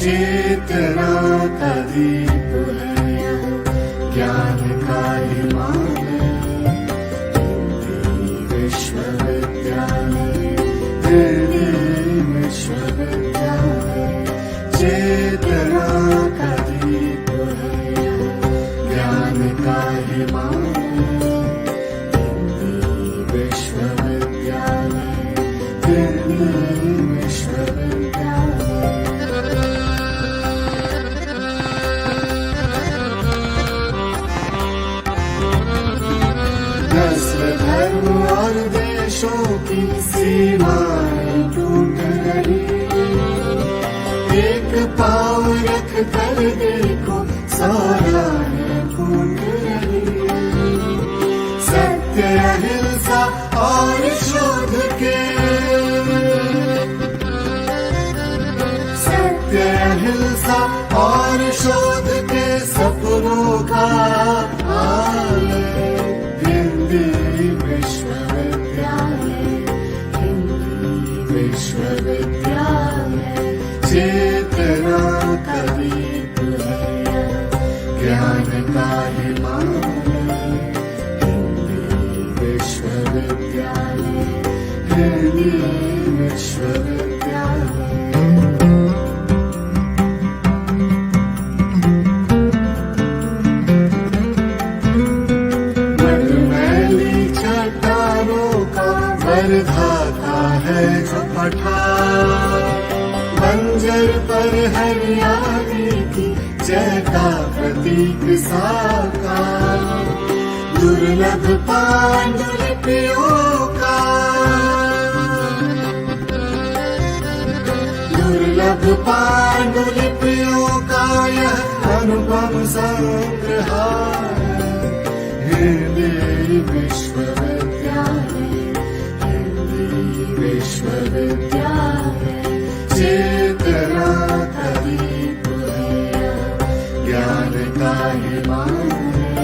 चेतना का दीप है यह, ज्ञान का हिमालय, हिंदी विश्वविद्यालय, हिंदी विश्वविद्यालय। चेतना का दीप है यह, ज्ञान का हिमालय, हिंदी विश्वविद्यालय, हिंदी विश्वविद्यालय। धर्म और देशों की सीमाएं टूट रही, एक पाँव रख कर देखो सौराहें फूट रही। सत्य अहिंसा और शोध के, सत्य अहिंसा और शोध के सपनों का विश्वविद्यालय। चेतना का दीप है यह, ज्ञान का हिमालय, हिंदी विश्वविद्यालय, हिंदी विश्वविद्यालय। मधुमैली चट्टानों का वर्धाता है जो पठार, बंजर पर हरियाली की जय का प्रतीक साकार। दुर्लभ पांडुलिपियों का, दुर्लभ पांडुलिपियों का यह अनुपम संग्रहार, हिंदी विश्वविद्यालय, विश्वविद्यालय। चेतना का दीप है यह, ज्ञान का हिमालय,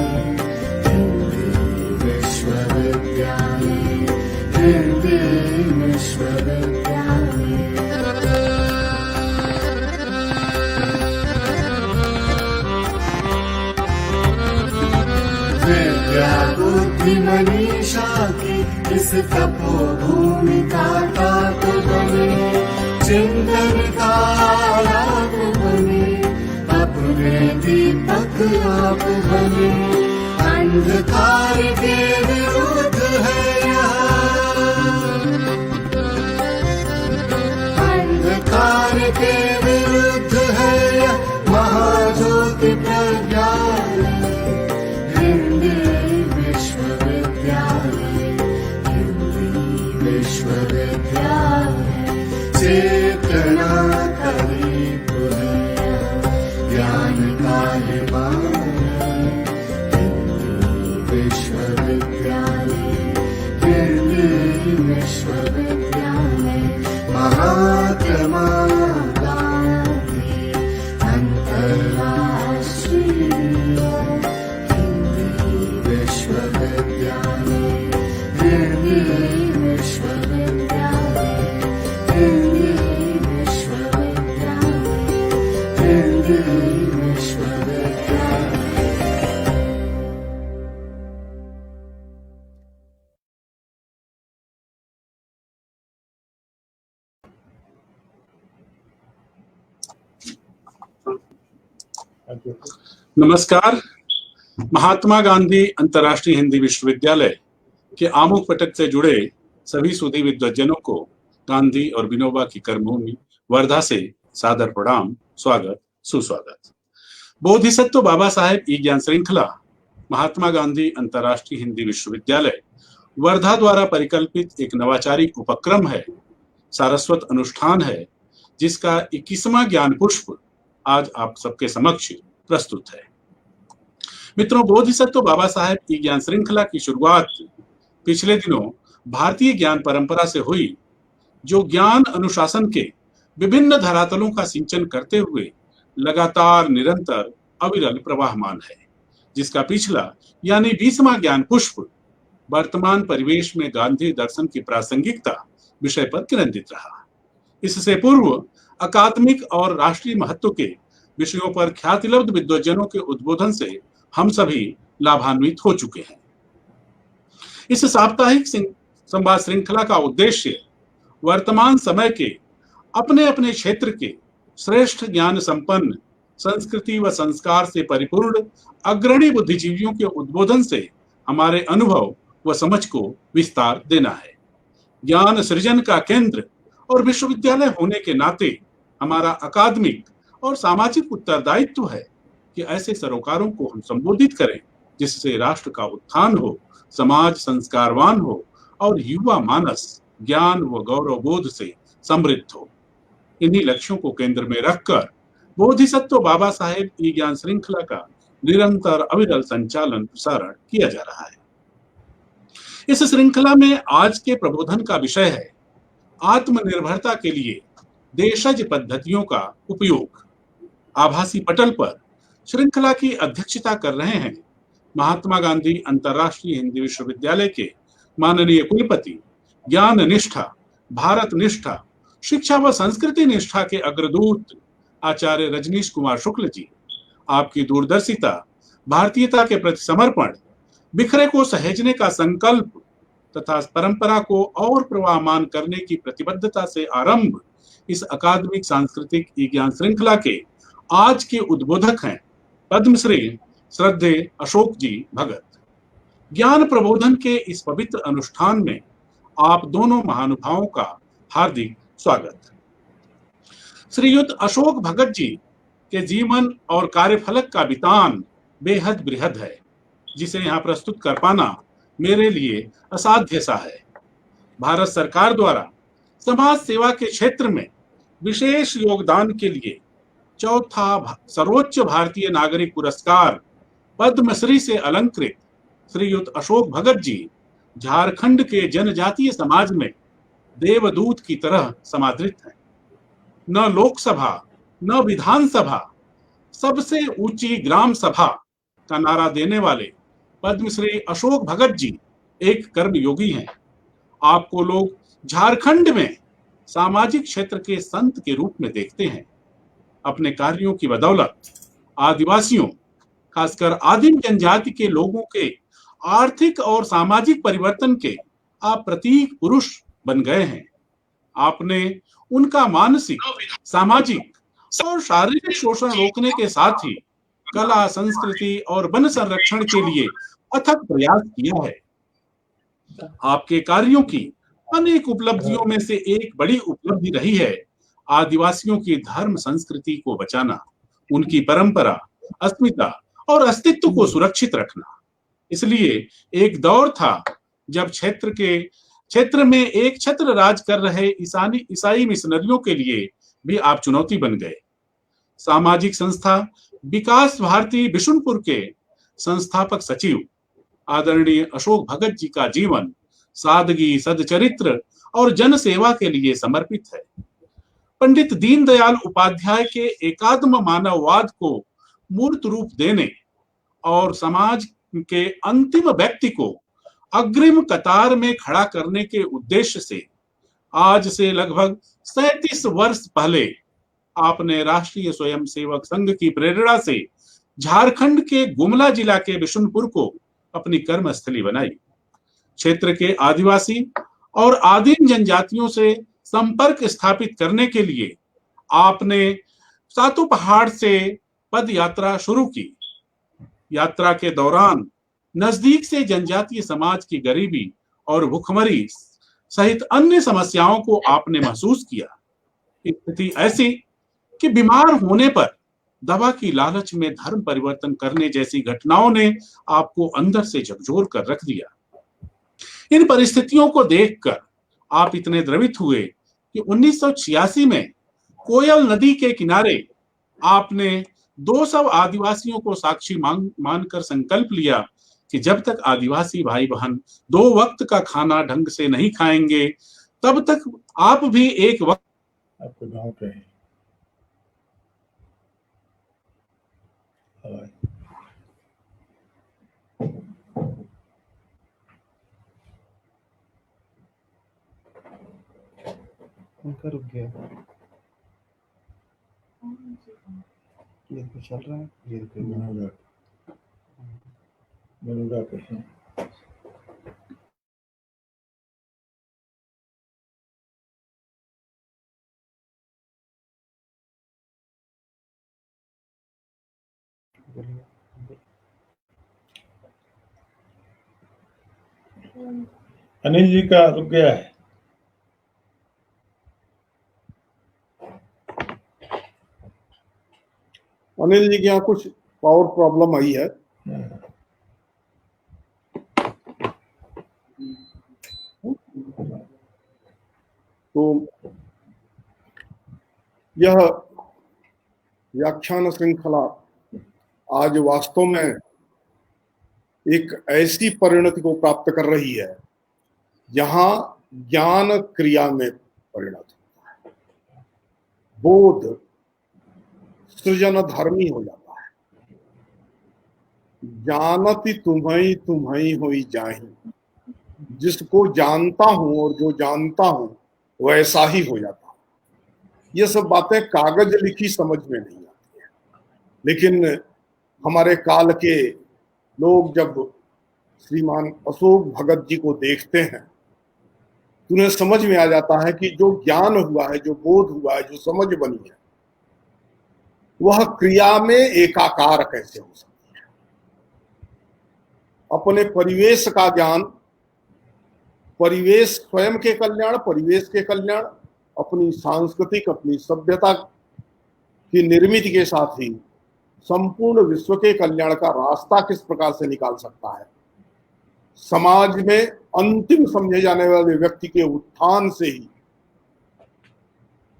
हिंदी विश्वविद्यालय, हिंदी विश्वविद्यालय। विद्या बुद्धि मनीषा की इस तपोभूमि का ताप बने, चिंतन का आलाप बने, अपने दीपक आप बने। अंधकार के विरुद्ध है यह, अंधकार के विरुद्ध है यह महाज्योति प्रज्ञालय, हिंदी विश्वविद्यालय, हिंदी विश्वविद्यालय। चेतना का दीप है यह, ज्ञान का हिमालय, हिंदी विश्वविद्यालय, हिंदी विश्वविद्यालय। महात्मा गांधी अंतर्राष्ट्रीय विश्वविद्यालय, हिंदी विश्वविद्यालय, हिंदी विश्वविद्यालय, हिंदी विश्वविद्यालय। नमस्कार। महात्मा गांधी अंतर्राष्ट्रीय हिंदी विश्वविद्यालय के आमुख फटक से जुड़े सभी सुधी विद्वज्जनों को गांधी और विनोबा की कर्मभूमि वर्धा से सादर प्रणाम, स्वागत, सुस्वागत। बोधिसत्व बाबा साहेब ई ज्ञान श्रृंखला महात्मा गांधी अंतर्राष्ट्रीय हिंदी विश्वविद्यालय वर्धा द्वारा परिकल्पित एक नवाचारी उपक्रम है, सारस्वत अनुष्ठान है, जिसका 21वां ज्ञान पुष्प आज आप सबके समक्ष प्रस्तुत है। मित्रों, बोधिसत्व बाबा साहेब की ज्ञान श्रृंखला की शुरुआत पिछले दिनों भारतीय ज्ञान परंपरा से हुई, जो ज्ञान अनुशासन के विभिन्न धरातलों का सिंचन करते हुए लगातार निरंतर अविरल प्रवाहमान है, जिसका पिछला यानी 20वां ज्ञान पुष्प वर्तमान परिवेश में गांधी दर्शन की प्रासंगिकता विषय पर केंद्रित रहा। इससे पूर्व अकादमिक और राष्ट्रीय महत्व के विषयों पर ख्यातिलब्ध विद्वज्जनों के उद्बोधन से हम सभी लाभान्वित हो चुके हैं। इस साप्ताहिक संवाद श्रृंखला का उद्देश्य वर्तमान समय के अपने अपने क्षेत्र के श्रेष्ठ ज्ञान संपन्न, संस्कृति व संस्कार से परिपूर्ण अग्रणी बुद्धिजीवियों के उद्बोधन से हमारे अनुभव व समझ को विस्तार देना है। ज्ञान सृजन का केंद्र और विश्वविद्यालय होने के नाते हमारा अकादमिक और सामाजिक उत्तरदायित्व है कि ऐसे सरोकारों को हम संबोधित करें जिससे राष्ट्र का उत्थान हो, समाज संस्कारवान हो और युवा मानस ज्ञान व गौरव बोध से समृद्ध हो। इन्हीं लक्ष्यों को केंद्र में रखकर बोधिसत्व बाबा साहेब ई ज्ञान श्रृंखला का निरंतर अविरल संचालन प्रसारण किया जा रहा है। इस श्रृंखला में आज के प्रबोधन का विषय है आत्मनिर्भरता के लिए देशज पद्धतियों का उपयोग। आभासी पटल पर श्रृंखला की अध्यक्षता कर रहे हैं महात्मा गांधी अंतर्राष्ट्रीय हिंदी विश्वविद्यालय के माननीय कुलपति, ज्ञान निष्ठा, भारत निष्ठा, शिक्षा व संस्कृति निष्ठा के अग्रदूत आचार्य रजनीश कुमार शुक्ल जी। आपकी दूरदर्शिता, भारतीयता के प्रति समर्पण, बिखरे को सहेजने का संकल्प तथा परंपरा को और प्रवाहमान करने की प्रतिबद्धता से आरंभ इस अकादमिक सांस्कृतिक ज्ञान श्रृंखला के आज के उद्बोधक हैं पद्मश्री श्रद्धेय अशोक जी भगत। ज्ञान प्रबोधन के इस पवित्र अनुष्ठान में आप दोनों महानुभावों का हार्दिक स्वागत। श्रीयुत अशोक भगत जी के जीवन और कार्यफलक का वितान बेहद बृहद है, जिसे यहाँ प्रस्तुत कर पाना मेरे लिए असाध्य सा है। भारत सरकार द्वारा समाज सेवा के क्षेत्र में विशेष योगदान के लिए चौथा सर्वोच्च भारतीय नागरिक पुरस्कार पद्मश्री से अलंकृत श्रीयुत अशोक भगत जी झारखंड के जनजातीय समाज में देवदूत की तरह समादृत हैं। न लोकसभा न विधानसभा, सबसे ऊंची ग्राम सभा का नारा देने वाले पद्मश्री अशोक भगत जी एक कर्मयोगी हैं। आपको लोग झारखंड में सामाजिक क्षेत्र के संत के रूप में देखते हैं। अपने कार्यों की बदौलत आदिवासियों, खासकर आदिम जनजाति के लोगों के आर्थिक और सामाजिक परिवर्तन के आप प्रतीक पुरुष बन गए हैं। आपने उनका मानसिक, सामाजिक और शारीरिक शोषण रोकने के साथ ही कला, संस्कृति और वन संरक्षण के लिए अथक प्रयास किया है। आपके कार्यों की अनेक उपलब्धियों में से एक बड़ी उपलब्धि रही है आदिवासियों की धर्म संस्कृति को बचाना, उनकी परंपरा, अस्मिता और अस्तित्व को सुरक्षित रखना। इसलिए एक दौर था जब क्षेत्र में एक छत्र राज कर रहे ईसाई मिशनरियों के लिए भी आप चुनौती बन गए। सामाजिक संस्था विकास भारती बिशुनपुर के संस्थापक सचिव आदरणीय अशोक भगत जी का जीवन सादगी, सदचरित्र और जन सेवा के लिए समर्पित है। पंडित दीनदयाल उपाध्याय के एकात्म मानववाद को मूर्त रूप देने और समाज के अंतिम व्यक्ति को अग्रिम कतार में खड़ा करने के उद्देश्य से आज से लगभग 37 वर्ष पहले आपने राष्ट्रीय स्वयंसेवक संघ की प्रेरणा से झारखंड के गुमला जिला के बिशुनपुर को अपनी कर्मस्थली बनाई। क्षेत्र के आदिवासी और आदिम जनजातियों से संपर्क स्थापित करने के लिए आपने सातों पहाड़ से पद यात्रा शुरू की। यात्रा के दौरान नजदीक से जनजातीय समाज की गरीबी और भुखमरी सहित अन्य समस्याओं को आपने महसूस किया। स्थिति ऐसी कि बीमार होने पर दवा की लालच में धर्म परिवर्तन करने जैसी घटनाओं ने आपको अंदर से झकझोर कर रख दिया। इन परिस्थितियों को देखकर आप इतने द्रवित हुए कि 1986 में कोयल नदी के किनारे आपने 200 आदिवासियों को साक्षी मानकर संकल्प लिया कि जब तक आदिवासी भाई बहन 2 वक्त का खाना ढंग से नहीं खाएंगे तब तक आप भी एक वक्त आपके गांव पे है। उनका रुक गया, ये तो चल रहा है, ये रुक गया। मनोरा पे हैं। अनिल जी का रुक गया है। अनिल जी के यहाँ कुछ पावर प्रॉब्लम आई है। तो यह व्याख्यान श्रृंखला आज वास्तव में एक ऐसी परिणति को प्राप्त कर रही है जहां ज्ञान क्रिया में परिणत होता है, बोध सृजन धर्मी हो जाता है। जानती तुम्हें तुम्हें होई जाही, जिसको जानता हूं और जो जानता हूं वैसा ही हो जाता है। ये सब बातें कागज लिखी समझ में नहीं आती है, लेकिन हमारे काल के लोग जब श्रीमान अशोक भगत जी को देखते हैं तो उन्हें समझ में आ जाता है कि जो ज्ञान हुआ है, जो बोध हुआ है, जो समझ बनी है, वह क्रिया में एकाकार कैसे हो सकती है। अपने परिवेश का ज्ञान, परिवेश स्वयं के कल्याण, परिवेश के कल्याण, अपनी सांस्कृतिक, अपनी सभ्यता की निर्मित के साथ ही संपूर्ण विश्व के कल्याण का रास्ता किस प्रकार से निकाल सकता है, समाज में अंतिम समझे जाने वाले व्यक्ति के उत्थान से ही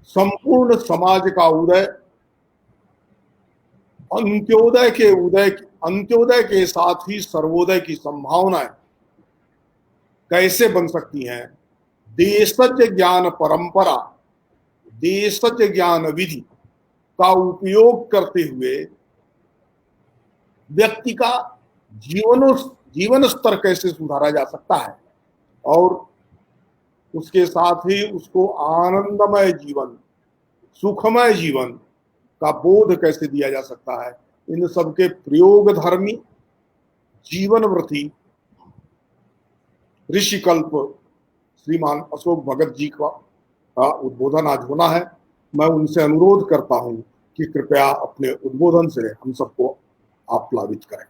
संपूर्ण समाज का उदय, अंत्योदय के साथ ही सर्वोदय की संभावनाएं कैसे बन सकती हैं। देशज ज्ञान परंपरा, देशज ज्ञान विधि का उपयोग करते हुए व्यक्ति का जीवन स्तर कैसे सुधारा जा सकता है और उसके साथ ही उसको आनंदमय जीवन, सुखमय जीवन का बोध कैसे दिया जा सकता है। इन सबके प्रयोग धर्मी जीवन व्रती ऋषिकल्प श्रीमान अशोक भगत जी का उद्बोधन आज होना है। मैं उनसे अनुरोध करता हूं कि कृपया अपने उद्बोधन से हम सबको आप प्लावित करें।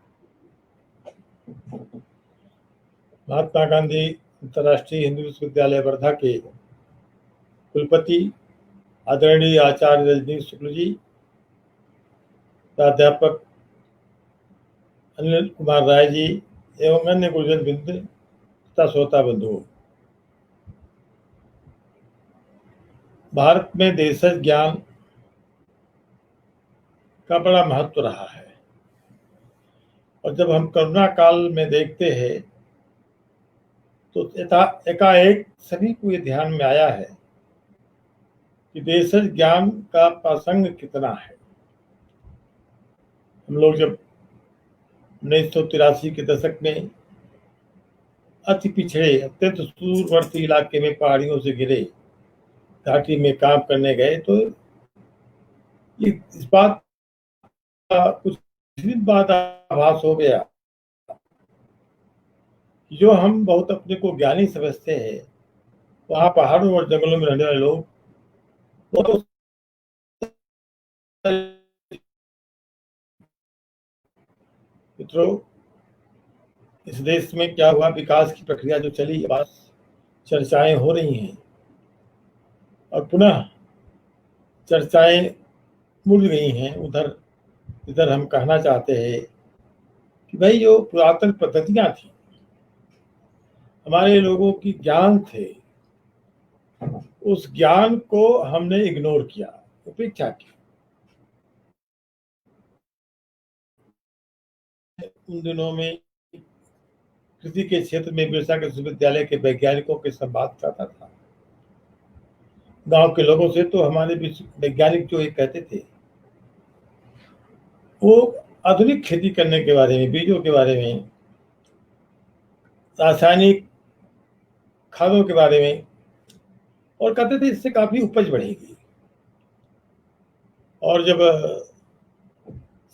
महात्मा गांधी अंतर्राष्ट्रीय हिंदू विश्वविद्यालय वर्धा के कुलपति आदरणीय आचार्य रजनीश शुक्ल जी, प्राध्यापक अनिल कुमार राय जी एवं अन्य गुरुजन बिंद तथा श्रोता बंधुओं, भारत में देशज ज्ञान का बड़ा महत्व रहा है और जब हम कोरोना काल में देखते हैं तो एकाएक सभी को ये ध्यान में आया है कि देशज ज्ञान का प्रसंग कितना है। हम लोग जब 1983 के दशक में अति पिछड़े अत्यंत दूरवर्ती इलाके में पहाड़ियों से गिरे घाटी में काम करने गए तो इस बात का कुछ दिन बाद आभास हो गया कि जो हम बहुत अपने को ज्ञानी समझते हैं, वहाँ पहाड़ों और जंगलों में रहने वाले लोग बहुत मित्रों, इस देश में क्या हुआ, विकास की प्रक्रिया जो चली, बस चर्चाएं हो रही हैं और पुनः चर्चाएं मुड़ गई हैं उधर। इधर हम कहना चाहते हैं कि भाई जो पुरातन पद्धतियां थी, हमारे लोगों की ज्ञान थे, उस ज्ञान को हमने इग्नोर किया, उपेक्षा की। उन दिनों में कृषि के क्षेत्र में बिरसा के विश्वविद्यालय के वैज्ञानिकों के साथ बात करता था, गांव के लोगों से, तो हमारे वैज्ञानिक जो ये कहते थे वो आधुनिक खेती करने के बारे में, बीजों के बारे में, रासायनिक खादों के बारे में और कहते थे इससे काफी उपज बढ़ेगी। और जब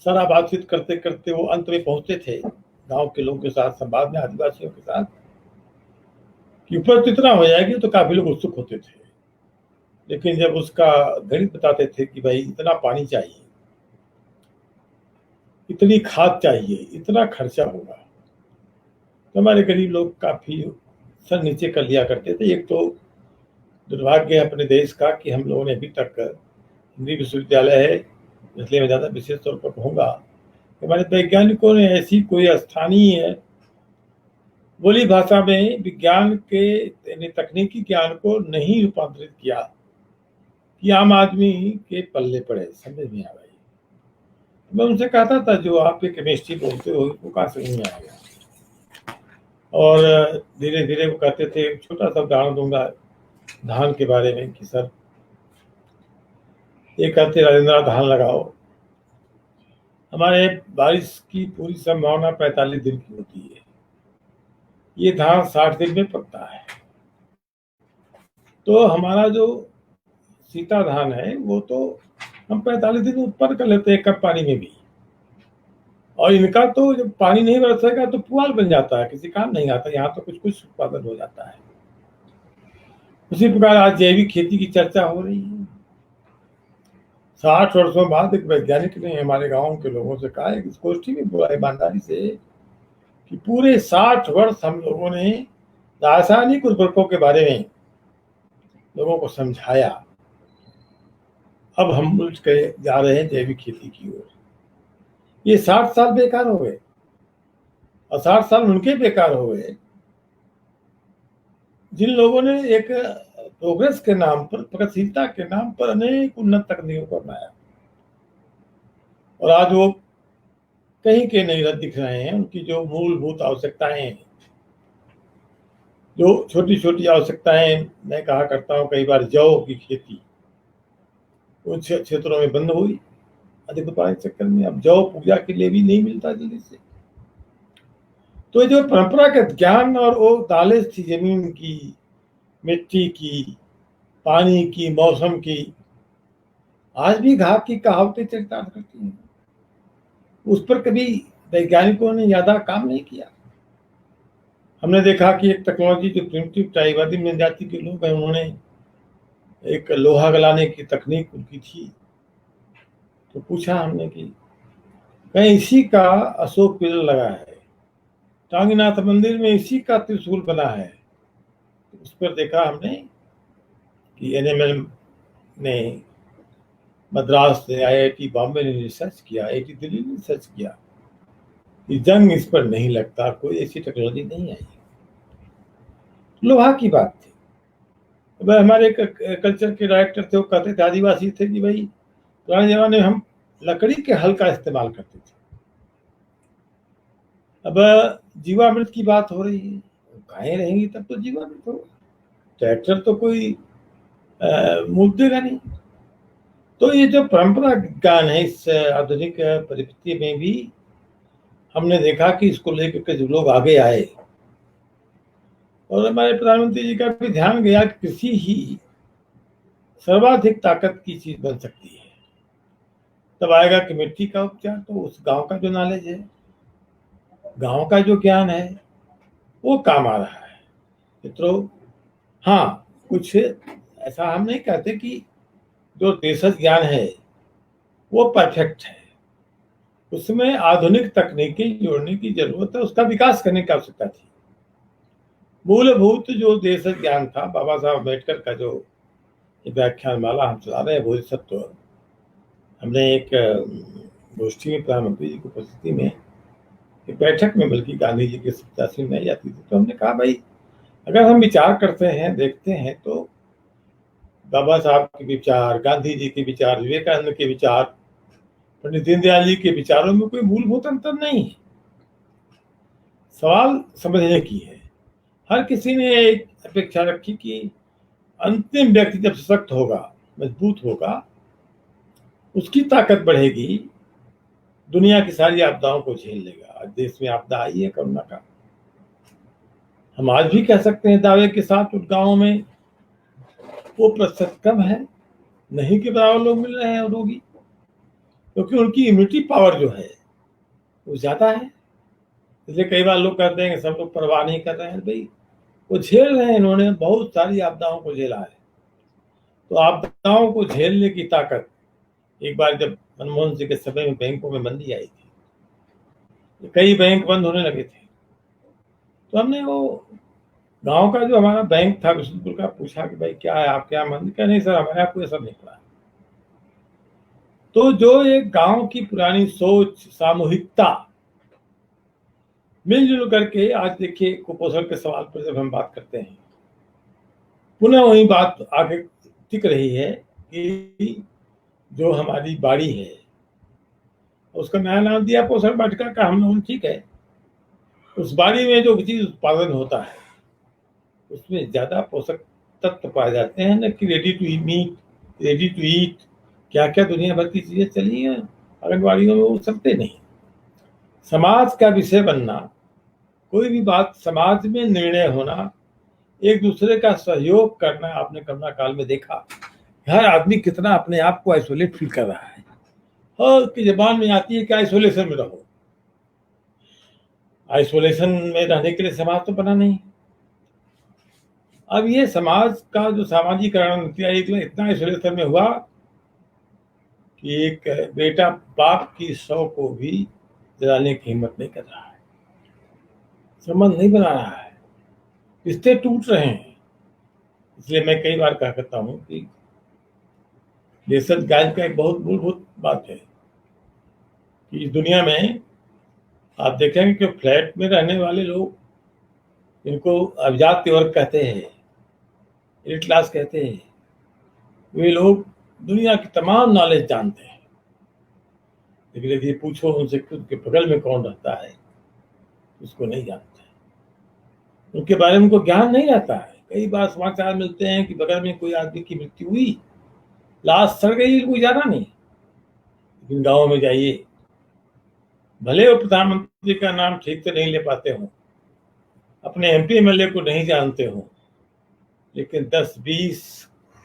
सारा बातचीत करते करते वो अंत में पहुंचते थे गांव के लोगों के साथ, संवाद में आदिवासियों के साथ, कि उपज तो इतना हो जाएगी, तो काफी लोग उत्सुक होते थे। लेकिन जब उसका गणित बताते थे कि भाई इतना पानी चाहिए, इतनी खाद चाहिए, इतना खर्चा होगा, तो हमारे गरीब लोग काफी सर नीचे कर लिया करते थे। एक तो दुर्भाग्य है अपने देश का कि हम लोगों ने अभी तक हिंदी विश्वविद्यालय है, इसलिए मैं ज़्यादा विशेष तौर पर कहूँगा, हमारे वैज्ञानिकों ने ऐसी कोई स्थानीय बोली भाषा में विज्ञान के यानी तकनीकी ज्ञान को नहीं रूपांतरित किया कि आम आदमी के पल्ले पड़े, समझ में आ गई। मैं उनसे कहता था जो आप ये केमिस्ट्री बोलते हो वो कहाँ समझ में आ गया। और धीरे धीरे वो कहते थे, छोटा सा उदाहरण दूंगा धान के बारे में कि सर ये कहते राजेंद्र धान लगाओ, हमारे बारिश की पूरी संभावना 45 दिन की होती है, ये धान 60 दिन में पकता है। तो हमारा जो सीता धान है वो तो हम 45 दिन उत्पन्न कर लेते हैं एक कप पानी में भी, और इनका तो जब पानी नहीं बरसेगा तो पुआल बन जाता है, किसी काम नहीं आता। यहाँ तो कुछ कुछ उत्पादन हो जाता है। उसी प्रकार आज जैविक खेती की चर्चा हो रही है। 60 वर्षों बाद एक वैज्ञानिक ने हमारे गांव के लोगों से कहा, इस गोष्ठी में बोला ईमानदारी से, कि पूरे 60 वर्ष हम लोगों ने रासायनिक उर्वरकों के बारे में लोगों को समझाया, अब हम उठ के जा रहे हैं जैविक खेती की ओर। ये 60 साल बेकार हो गए, और 60 साल उनके बेकार हो गए जिन लोगों ने एक प्रोग्रेस के नाम पर, प्रगतिशीलता के नाम पर अनेक उन्नत तकनीकों को अपनाया, और आज वो कहीं के नहीं दिख रहे हैं। उनकी जो मूलभूत आवश्यकताएं, जो छोटी छोटी आवश्यकताएं, मैं कहा करता हूं कई बार जौ की खेती उन क्षेत्रों में बंद हुई अधिक उत्पादन के चक्कर में। अब जौ पूजा के लिए भी नहीं मिलता जल्दी से। तो जो परंपरागत ज्ञान और वो दालें थी जमीन की, मिट्टी की, पानी की, मौसम की, आज भी घात की कहावतें चरितार्थ करती हैं। उस पर कभी वैज्ञानिकों ने ज्यादा काम नहीं किया। हमने देखा कि एक टेक्नोलॉजी जो प्रिमिटिव टाइवादी जनजाति के लोग हैं, उन्होंने एक लोहा गलाने की तकनीक उनकी थी। तो पूछा हमने कि कहीं इसी का अशोक पिलर लगा है, टांगीनाथ मंदिर में इसी का त्रिशूल बना है। उस पर देखा हमने कि एनएमएल ने, मद्रास ने, आईआईटी बॉम्बे ने रिसर्च किया, आईआईटी दिल्ली ने रिसर्च किया कि जंग इस पर नहीं लगता, कोई ऐसी टेक्नोलॉजी नहीं आई। लोहा की बात थी। वह हमारे कल्चर के डायरेक्टर थे, वो कहते थे, आदिवासी थे, कि भाई पुराने जमाने में हम लकड़ी के हल का इस्तेमाल करते थे। अब जीवामृत की बात हो रही है, गायें रहेंगी तब तो जीवामृत होगा, ट्रैक्टर तो कोई मुद्देगा नहीं। तो ये जो परंपरा ज्ञान है, इस आधुनिक परिस्थिति में भी हमने देखा कि इसको लेकर के जो लोग आगे आए, और हमारे प्रधानमंत्री जी का भी ध्यान गया कि कृषि ही सर्वाधिक ताकत की चीज बन सकती है। तब आएगा कि मिट्टी का उपचार, तो उस गांव का जो नॉलेज है, गांव का जो ज्ञान है, वो काम आ रहा है मित्रों। हाँ, कुछ ऐसा हम नहीं कहते कि जो देशज ज्ञान है वो परफेक्ट है, उसमें आधुनिक तकनीकें जोड़ने की जरूरत है, उसका विकास करने की आवश्यकता थी। मूलभूत जो देशज ज्ञान था, बाबा साहब अम्बेडकर का जो व्याख्यान माला हम चला रहे हैं, बोधिसत्व, हमने एक गोष्ठी में प्रधानमंत्री जी की उपस्थिति में, एक बैठक में, बल्कि गांधी जी की 87 में जाती थी, तो हमने कहा भाई अगर हम विचार करते हैं, देखते हैं, तो बाबा साहब के विचार, गांधी जी के विचार, विवेकानंद के विचार, पंडित दीनदयाल जी के विचारों में कोई मूलभूत अंतर नहीं है। सवाल समझने की है। हर किसी ने एक अपेक्षा रखी कि अंतिम व्यक्ति जब सशक्त होगा, मजबूत होगा, उसकी ताकत बढ़ेगी, दुनिया की सारी आपदाओं को झेल लेगा। आज देश में आपदा आई है कोरोना का, हम आज भी कह सकते हैं दावे के साथ, उन गाँवों में वो प्रतिशत कम है, नहीं के बराबर लोग मिल रहे हैं रोगी, क्योंकि उनकी इम्यूनिटी पावर जो है वो ज्यादा है। इसलिए कई बार लोग कहते हैं कि सब लोग परवाह नहीं कर रहे हैं। भाई वो झेल रहे हैं, इन्होंने बहुत सारी आपदाओं को झेला है। तो आपदाओं को झेलने की ताकत, एक बार जब मनमोहन सिंह के समय में बैंकों में मंदी आई थी, कई बैंक बंद होने लगे थे, तो हमने वो गांव का जो हमारा बैंक था बिशनपुर का, पूछा कि भाई क्या है, आप क्या मंदी? क्या नहीं सर, हमारे यहाँ कोई असर नहीं पड़ा। तो जो एक गांव की पुरानी सोच, सामूहिकता, मिलजुल करके, आज देखिए कुपोषण के सवाल पर जब हम बात करते हैं, पुनः वही बात आगे टिक रही है कि जो हमारी बाड़ी है उसका नया नाम दिया पोषण वाटिका का हम लोग, ठीक है। उस बाड़ी में जो चीज उत्पादन होता है उसमें ज्यादा पोषक तत्व पाए जाते हैं, न कि ready to meat, ready to eat, क्या क्या दुनिया भर की चीजें चली हैं आंगनबाड़ियों में, वो चलते नहीं। समाज का विषय बनना, कोई भी बात समाज में निर्णय होना, एक दूसरे का सहयोग करना, आपने कोरोना काल में देखा हर आदमी कितना अपने आप को आइसोलेट फील कर रहा है, और की जबान में आती है कि आइसोलेशन में रहो। आइसोलेशन में रहने के लिए समाज तो बना नहीं। अब ये समाज का जो सामाजिकरण इतना आइसोलेशन में हुआ कि एक बेटा बाप की शव को भी जलाने की हिम्मत नहीं कर रहा है, संबंध नहीं बना रहा है, रिश्ते टूट रहे हैं। इसलिए मैं कई बार कहा करता हूं कि देशज ज्ञान का एक बहुत मूलभूत बात है कि इस दुनिया में आप देखेंगे कि फ्लैट में रहने वाले लोग, इनको अभिजात वर्ग कहते हैं, एलिट क्लास कहते हैं, वे लोग दुनिया की तमाम नॉलेज जानते हैं, लेकिन यदि पूछो उनसे खुद के बगल में कौन रहता है उसको नहीं जानते, उनके बारे में उनको ज्ञान नहीं रहता है। कई बार समाचार मिलते हैं कि बगल में कोई आदमी की मृत्यु हुई, लाश सड़ गई, कोई जाना नहीं। लेकिन गाँव में जाइए, भले वो प्रधानमंत्री का नाम ठीक से नहीं ले पाते हो, अपने MP MLA को नहीं जानते हो, लेकिन 10-20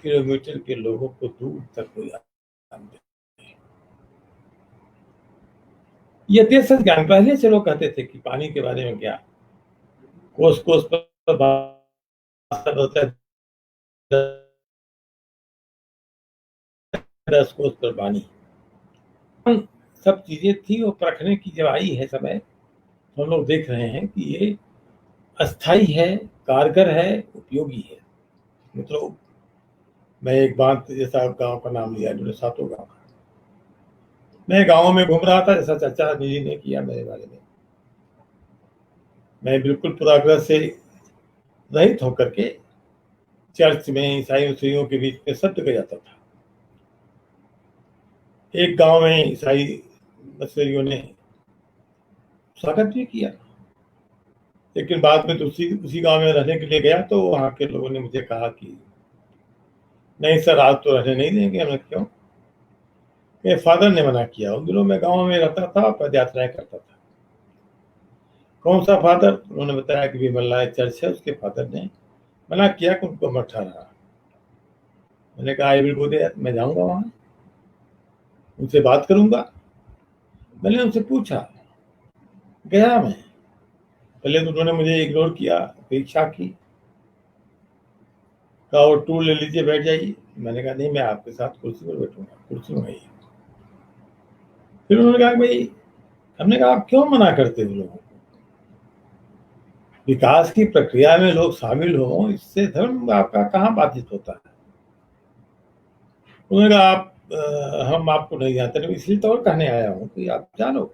किलोमीटर के लोगों को दूर तक कोई जानते नहीं। ये देश ज्ञान, पहले से लोग कहते थे कि पानी के बारे में क्या, कोस कोस पर होता है, 10 कोस पर पानी, सब चीजें थी। वो परखने की जब आई है समय, तो हम लोग देख रहे हैं कि ये अस्थाई है, कारगर है, उपयोगी है। मतलब मैं एक बात, जैसा गांव का नाम लिया, जो सातों गांव, मैं गांव में घूम रहा था, जैसा चर्चा जी ने किया मेरे बारे में, मैं बिल्कुल पूराग्रह से रहित होकर के चर्च में ईसाइयों के बीच में सब जगह जाता था। एक गांव में ईसाई मसीहियों ने स्वागत भी किया, लेकिन बाद में उसी गांव में रहने के लिए गया तो वहां के लोगों ने मुझे कहा कि नहीं सर, आज तो रहने नहीं देंगे। हमने क्यों? मेरे फादर ने मना किया। उन दिनों मैं गांव में रहता था, पदयात्राएं करता था। कौन सा फादर? उन्होंने बताया कि विमलराय चर्च है, उसके फादर ने मना किया कि उनको मत ठहरा। मैंने कहा आई विल गो देयर, मैं जाऊंगा वहां, उनसे बात करूंगा। मैंने उनसे पूछा, गया मैं। पहले तो उन्होंने मुझे इग्नोर किया, परीक्षा की, कहा वो टूल ले लीजिए, बैठ जाइए। मैंने कहा नहीं, मैं आपके साथ कुर्सी पर बैठूंगा, कुर्सी में आइए। फिर उन्होंने कहा भाई, हमने कहा आप क्यों मना करते हो लोगों को? विकास की प्रक्रिया में लोग शामिल हो, इससे धर्म आपका कहाँ बाधित होता है? उन्होंने कहा आप हम आपको नहीं जानते, इसलिए तो और कहने आया हूँ कि आप जानो।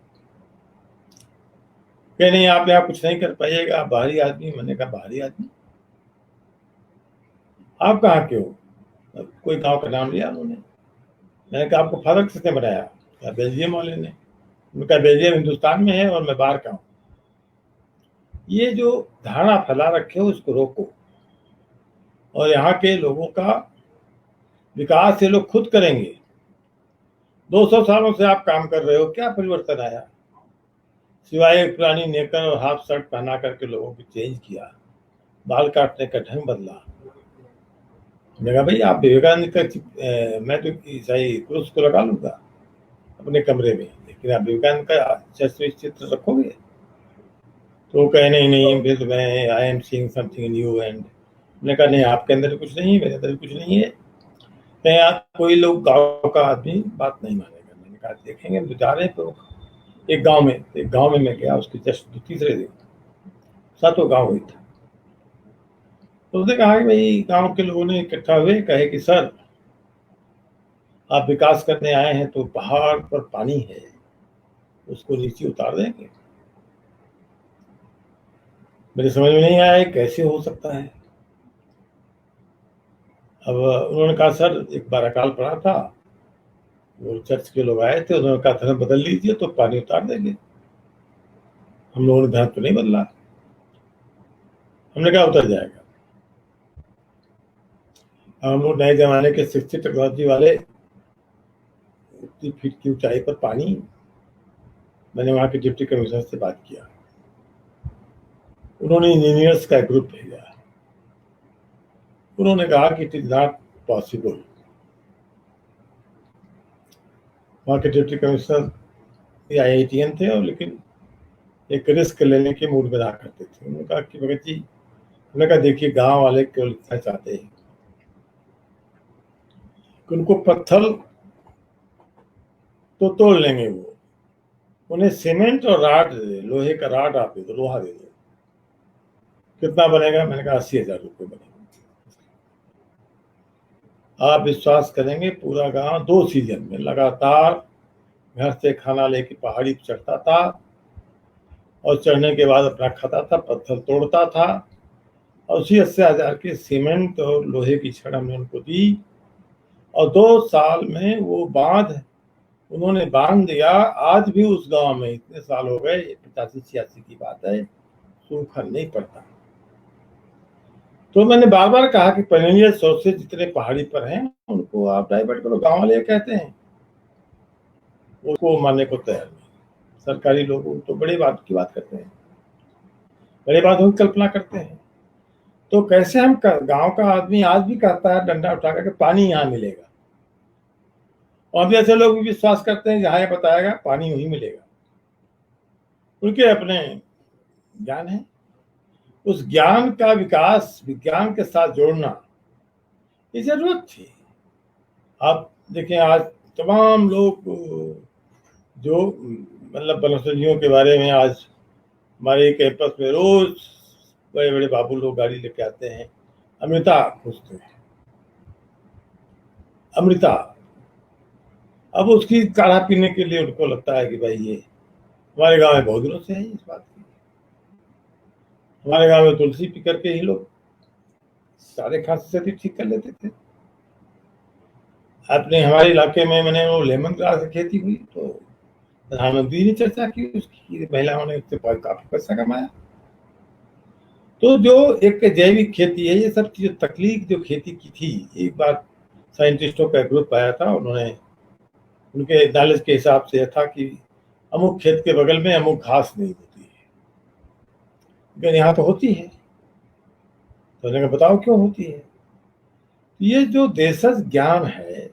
कह नहीं, आप यहाँ कुछ नहीं कर पाइएगा, आप बाहरी आदमी। मैंने कहा बाहरी आदमी? आप कहाँ के हो? कोई गांव का नाम लिया उन्होंने। मैंने कहा आपको फादर किसने बनाया? बेल्जियम वाले ने। उनका बेल्जियम हिंदुस्तान में है और मैं बाहर का हूँ। ये जो धारणा फैला रखे हो, इसको रोको, और यहाँ के लोगों का विकास ये लोग खुद करेंगे। 200 सालों से आप काम कर रहे हो, क्या परिवर्तन आया? सिवाय एक पुरानी नेकर और हाफ शर्ट पहना करके लोगों को चेंज किया, बाल काटने का ढंग बदला, मैंने कहा भाई आप विवेकानंद का मैं तो ईसाई क्रूस को लगा लूंगा अपने कमरे में, लेकिन आप विवेकानंद का चर्च में चित्र रखोगे? तो वो कहे नहीं नहीं फिर मैं I am seeing something new and मैंने कहा नहीं आपके अंदर भी कुछ नहीं है, मेरे अंदर भी कुछ नहीं है। कहीं आप कोई लोग गांव का आदमी बात नहीं मानेगा। मैंने कहा देखेंगे, हम तो जा रहे हैं तो एक गांव में मैं गया, उसके जस्ट तीसरे दिन सातों गांव हुई था। तो उसने कहा कि भाई गांव के लोगों ने इकट्ठा हुए, कहे कि सर आप विकास करने आए हैं तो पहाड़ पर पानी है, उसको नीचे उतार देंगे। मेरे समझ में नहीं आया कैसे हो सकता है। अब उन्होंने कहा सर एक बार अकाल पड़ा था, वो चर्च के लोग आए थे, उन्होंने कहा धर्म बदल लीजिए तो पानी उतार देंगे। हम लोगों ने धर्म तो नहीं बदला। हमने कहा उतर जाएगा। हम लोग नए जमाने के 60 टेक्नोलॉजी वाले, 50 फीट की ऊंचाई पर पानी। मैंने वहां के डिप्टी कमिश्नर से बात किया, उन्होंने इंजीनियर्स का ग्रुप भेजा। उन्होंने कहा कि इट इज नॉट पॉसिबल। वहां के डिप्टी कमिश्नर IITian थे और लेकिन एक रिस्क लेने के मूड में रहा करते थे। उन्होंने कहा कि भगत जी, उन्होंने कहा देखिए गांव वाले केवल इतना चाहते हैं कि उनको पत्थर तो तोड़ लेंगे, वो उन्हें सीमेंट और राड दे दे, लोहे का राड आप दे दो, लोहा दे दो। कितना बनेगा? मैंने कहा 80,000 रुपये बनेगा। आप विश्वास करेंगे पूरा गांव 2 सीजन में लगातार घर से खाना लेके पहाड़ी पर चढ़ता था और चढ़ने के बाद अपना खाता था, पत्थर तोड़ता था और उसी 80,000 की सीमेंट और लोहे की छड़ हमने उनको दी और 2 साल में वो बांध उन्होंने बांध दिया। आज भी उस गांव में इतने साल हो गए, 85-86 की बात है, सूखा नहीं पड़ता। तो मैंने बार बार कहा कि पेरिनियल सोर्सेज जितने पहाड़ी पर हैं उनको आप डाइवर्ट करो। गांव वाले कहते हैं, उसको मानने को तैयार नहीं। सरकारी लोग तो बड़ी बात की बात करते हैं, बड़ी बातों की कल्पना करते हैं। तो कैसे हम गांव का आदमी आज भी कहता है डंडा उठाकर के पानी यहाँ मिलेगा, और भी ऐसे लोग भी विश्वास करते हैं जहां ये बताएगा पानी वहीं मिलेगा। उनके अपने ज्ञान है, उस ज्ञान का विकास विज्ञान के साथ जोड़ना ये जरूरत थी। आप देखें आज तमाम लोग जो मतलब वनौषधियों के बारे में, आज हमारे कैंपस में रोज बड़े बड़े बाबू लोग गाड़ी लेके आते हैं, अमृता पूछते हैं, अमृता। अब उसकी काढ़ा पीने के लिए उनको लगता है कि भाई ये हमारे गांव में बहुत दिनों से है इस बात की। हमारे गांव में तुलसी पी करके ही लोग सारे खांसी सर्दी ठीक कर लेते थे। अपने हमारे इलाके में मैंने वो लेमन ग्रास की खेती हुई तो प्रधानमंत्री ने चर्चा की उसकी, महिलाओं ने उससे काफी पैसा कमाया। तो जो एक जैविक खेती है, ये सब चीजें तकलीफ जो खेती की थी, एक बार साइंटिस्टों का ग्रुप आया था, उन्होंने उनके नॉलेज के हिसाब से यह था कि अमुक खेत के बगल में अमुक घास नहीं होती है, लेकिन यहाँ तो होती है। तो उन्होंने बताओ क्यों होती है। ये जो देशज ज्ञान है,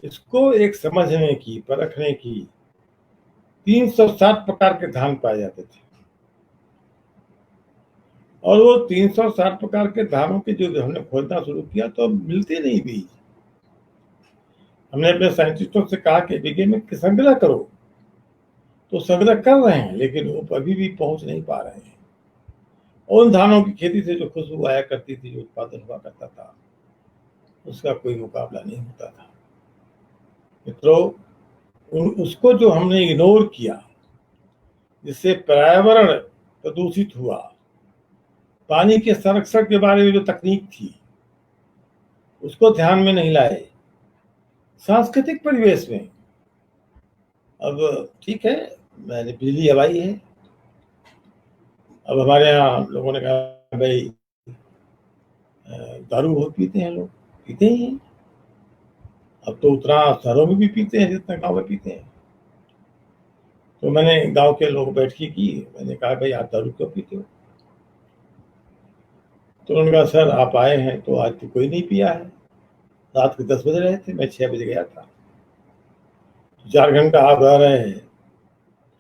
इसको एक समझने की, परखने की 360 प्रकार के धान पाए जाते थे और वो 360 प्रकार के धानों के जो हमने खोजना शुरू किया तो मिलते नहीं बीज। हमने अपने साइंटिस्टों से कहा कि वैज्ञानिक संग्रह करो, तो संग्रह कर रहे हैं लेकिन वो अभी भी पहुंच नहीं पा रहे हैं। उन धानों की खेती से जो खुशबू आया करती थी, जो उत्पादन हुआ करता था, उसका कोई मुकाबला नहीं होता था। मित्रों, उसको जो हमने इग्नोर किया, जिससे पर्यावरण प्रदूषित हुआ, पानी के संरक्षण के बारे में जो तकनीक थी उसको ध्यान में नहीं लाए। सांस्कृतिक परिवेश में अब ठीक है, मैंने बिजली हवाई है, अब हमारे यहाँ लोगों ने कहा भाई दारू बहुत पीते हैं, लोग पीते ही हैं। अब तो उतना शहरों में भी पीते हैं जितना गाँव में पीते हैं। तो मैंने गांव के लोग बैठकी की, मैंने कहा भाई आप दारू क्यों पीते हो? तो उन्होंने कहा सर आप आए हैं तो आज तो कोई नहीं पिया है, रात के 10 बज रहे थे, मैं 6 बजे गया था, 4 घंटा आप रह रहे हैं,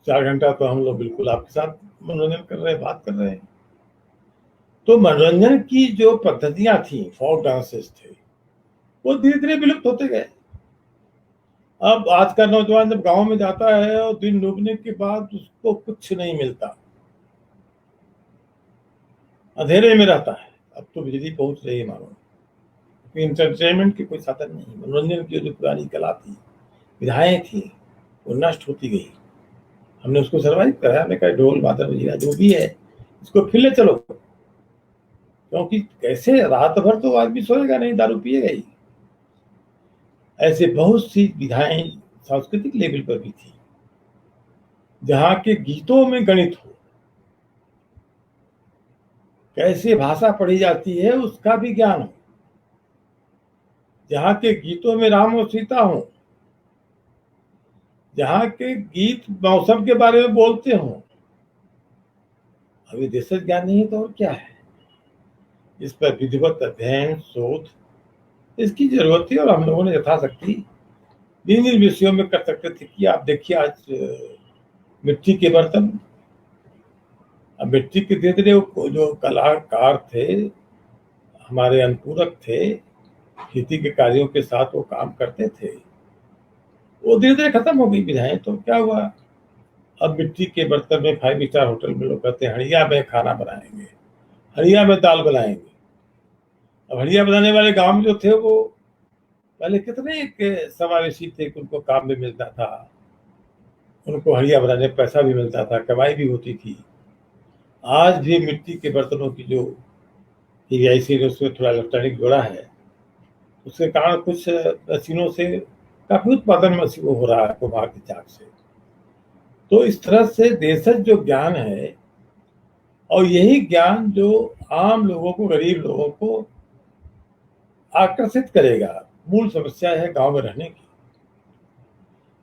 4 घंटा तो हम लोग बिल्कुल आपके साथ मनोरंजन कर रहे हैं, बात कर रहे हैं। तो मनोरंजन की जो पद्धतियां थी, फोक डांसेस थे, वो धीरे धीरे विलुप्त होते गए। अब आज का नौजवान जब गांव में जाता है और दिन डूबने के बाद उसको कुछ नहीं मिलता, अंधेरे में रहता है। अब तो बिजली पहुंच रही है मानो, इंटरटेनमेंट के कोई साधन नहीं, मनोरंजन की जो पुरानी कला थी, विधाएं थी, वो नष्ट होती गई। हमने उसको सर्वाइव करा, हमने कहा ढोल मादर बजीरा जो भी है इसको फिर ले चलो, क्योंकि कैसे रात भर तो आदमी सोएगा नहीं, दारू पिएगा ही। ऐसे बहुत सी विधाएं सांस्कृतिक लेवल पर भी थी, जहां के गीतों में गणित हो, कैसे भाषा पढ़ी जाती है उसका भी ज्ञान हो, जहां के गीतों में राम और सीता हो, जहां के गीत मौसम के बारे में बोलते हो। अभी देशज ज्ञान नहीं है तो और क्या है। इस पर विधिवत अध्ययन शोध इसकी जरूरत थी, और हम लोगों ने यथाशक्ति जिन विषयों में कर सकते थे कि आप देखिए आज मिट्टी के बर्तन, अब मिट्टी के धीरे धीरे जो कलाकार थे, हमारे अनुपूरक थे, खेती के कार्यों के साथ वो काम करते थे, वो धीरे धीरे खत्म हो गई विधाएं। तो क्या हुआ, अब मिट्टी के बर्तन में 5 स्टार होटल में लोग कहते हैं हड़िया में खाना बनाएंगे, हड़िया में दाल बनाएंगे। अब हड़िया बनाने वाले गांव में जो थे वो पहले कितने समावेशी थे कि उनको काम भी मिलता था, उनको हड़िया बनाने में पैसा भी मिलता था, कमाई भी होती थी। आज भी मिट्टी के बर्तनों की जो PVC उसमें थोड़ा इलेक्ट्रॉनिक जोड़ा है, उसके कारण कुछ मशीनों से काफी उत्पादन मशीन हो रहा है कुम्हार की चाक से। तो इस तरह से देशज जो ज्ञान है, और यही ज्ञान जो आम लोगों को, गरीब लोगों को आकर्षित करेगा। मूल समस्या है गांव में रहने की।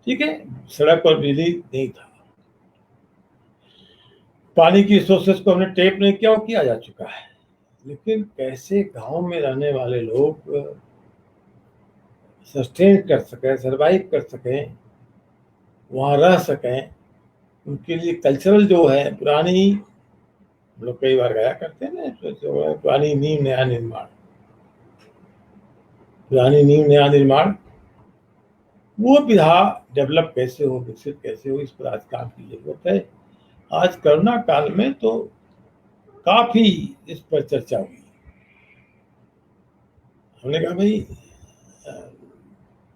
ठीक है, सड़क पर बिजली नहीं था, पानी की रिसोर्सेस को हमने टेप नहीं किया, वो किया जा चुका है, लेकिन कैसे गांव में रहने वाले लोग सस्टेन कर सकें, सर्वाइव कर सकें, वहां रह सकें, उनके लिए कल्चरल जो है पुरानी, हम लोग कई बार गया करते हैं ना, तो पुरानी नींव नया निर्माण, पुरानी नींव नया निर्माण, वो विधा डेवलप कैसे हो, विकसित कैसे हो, इस पर आज काम की जरूरत है। आज कोरोना काल में तो काफी इस पर चर्चा हुई। हमने कहा भाई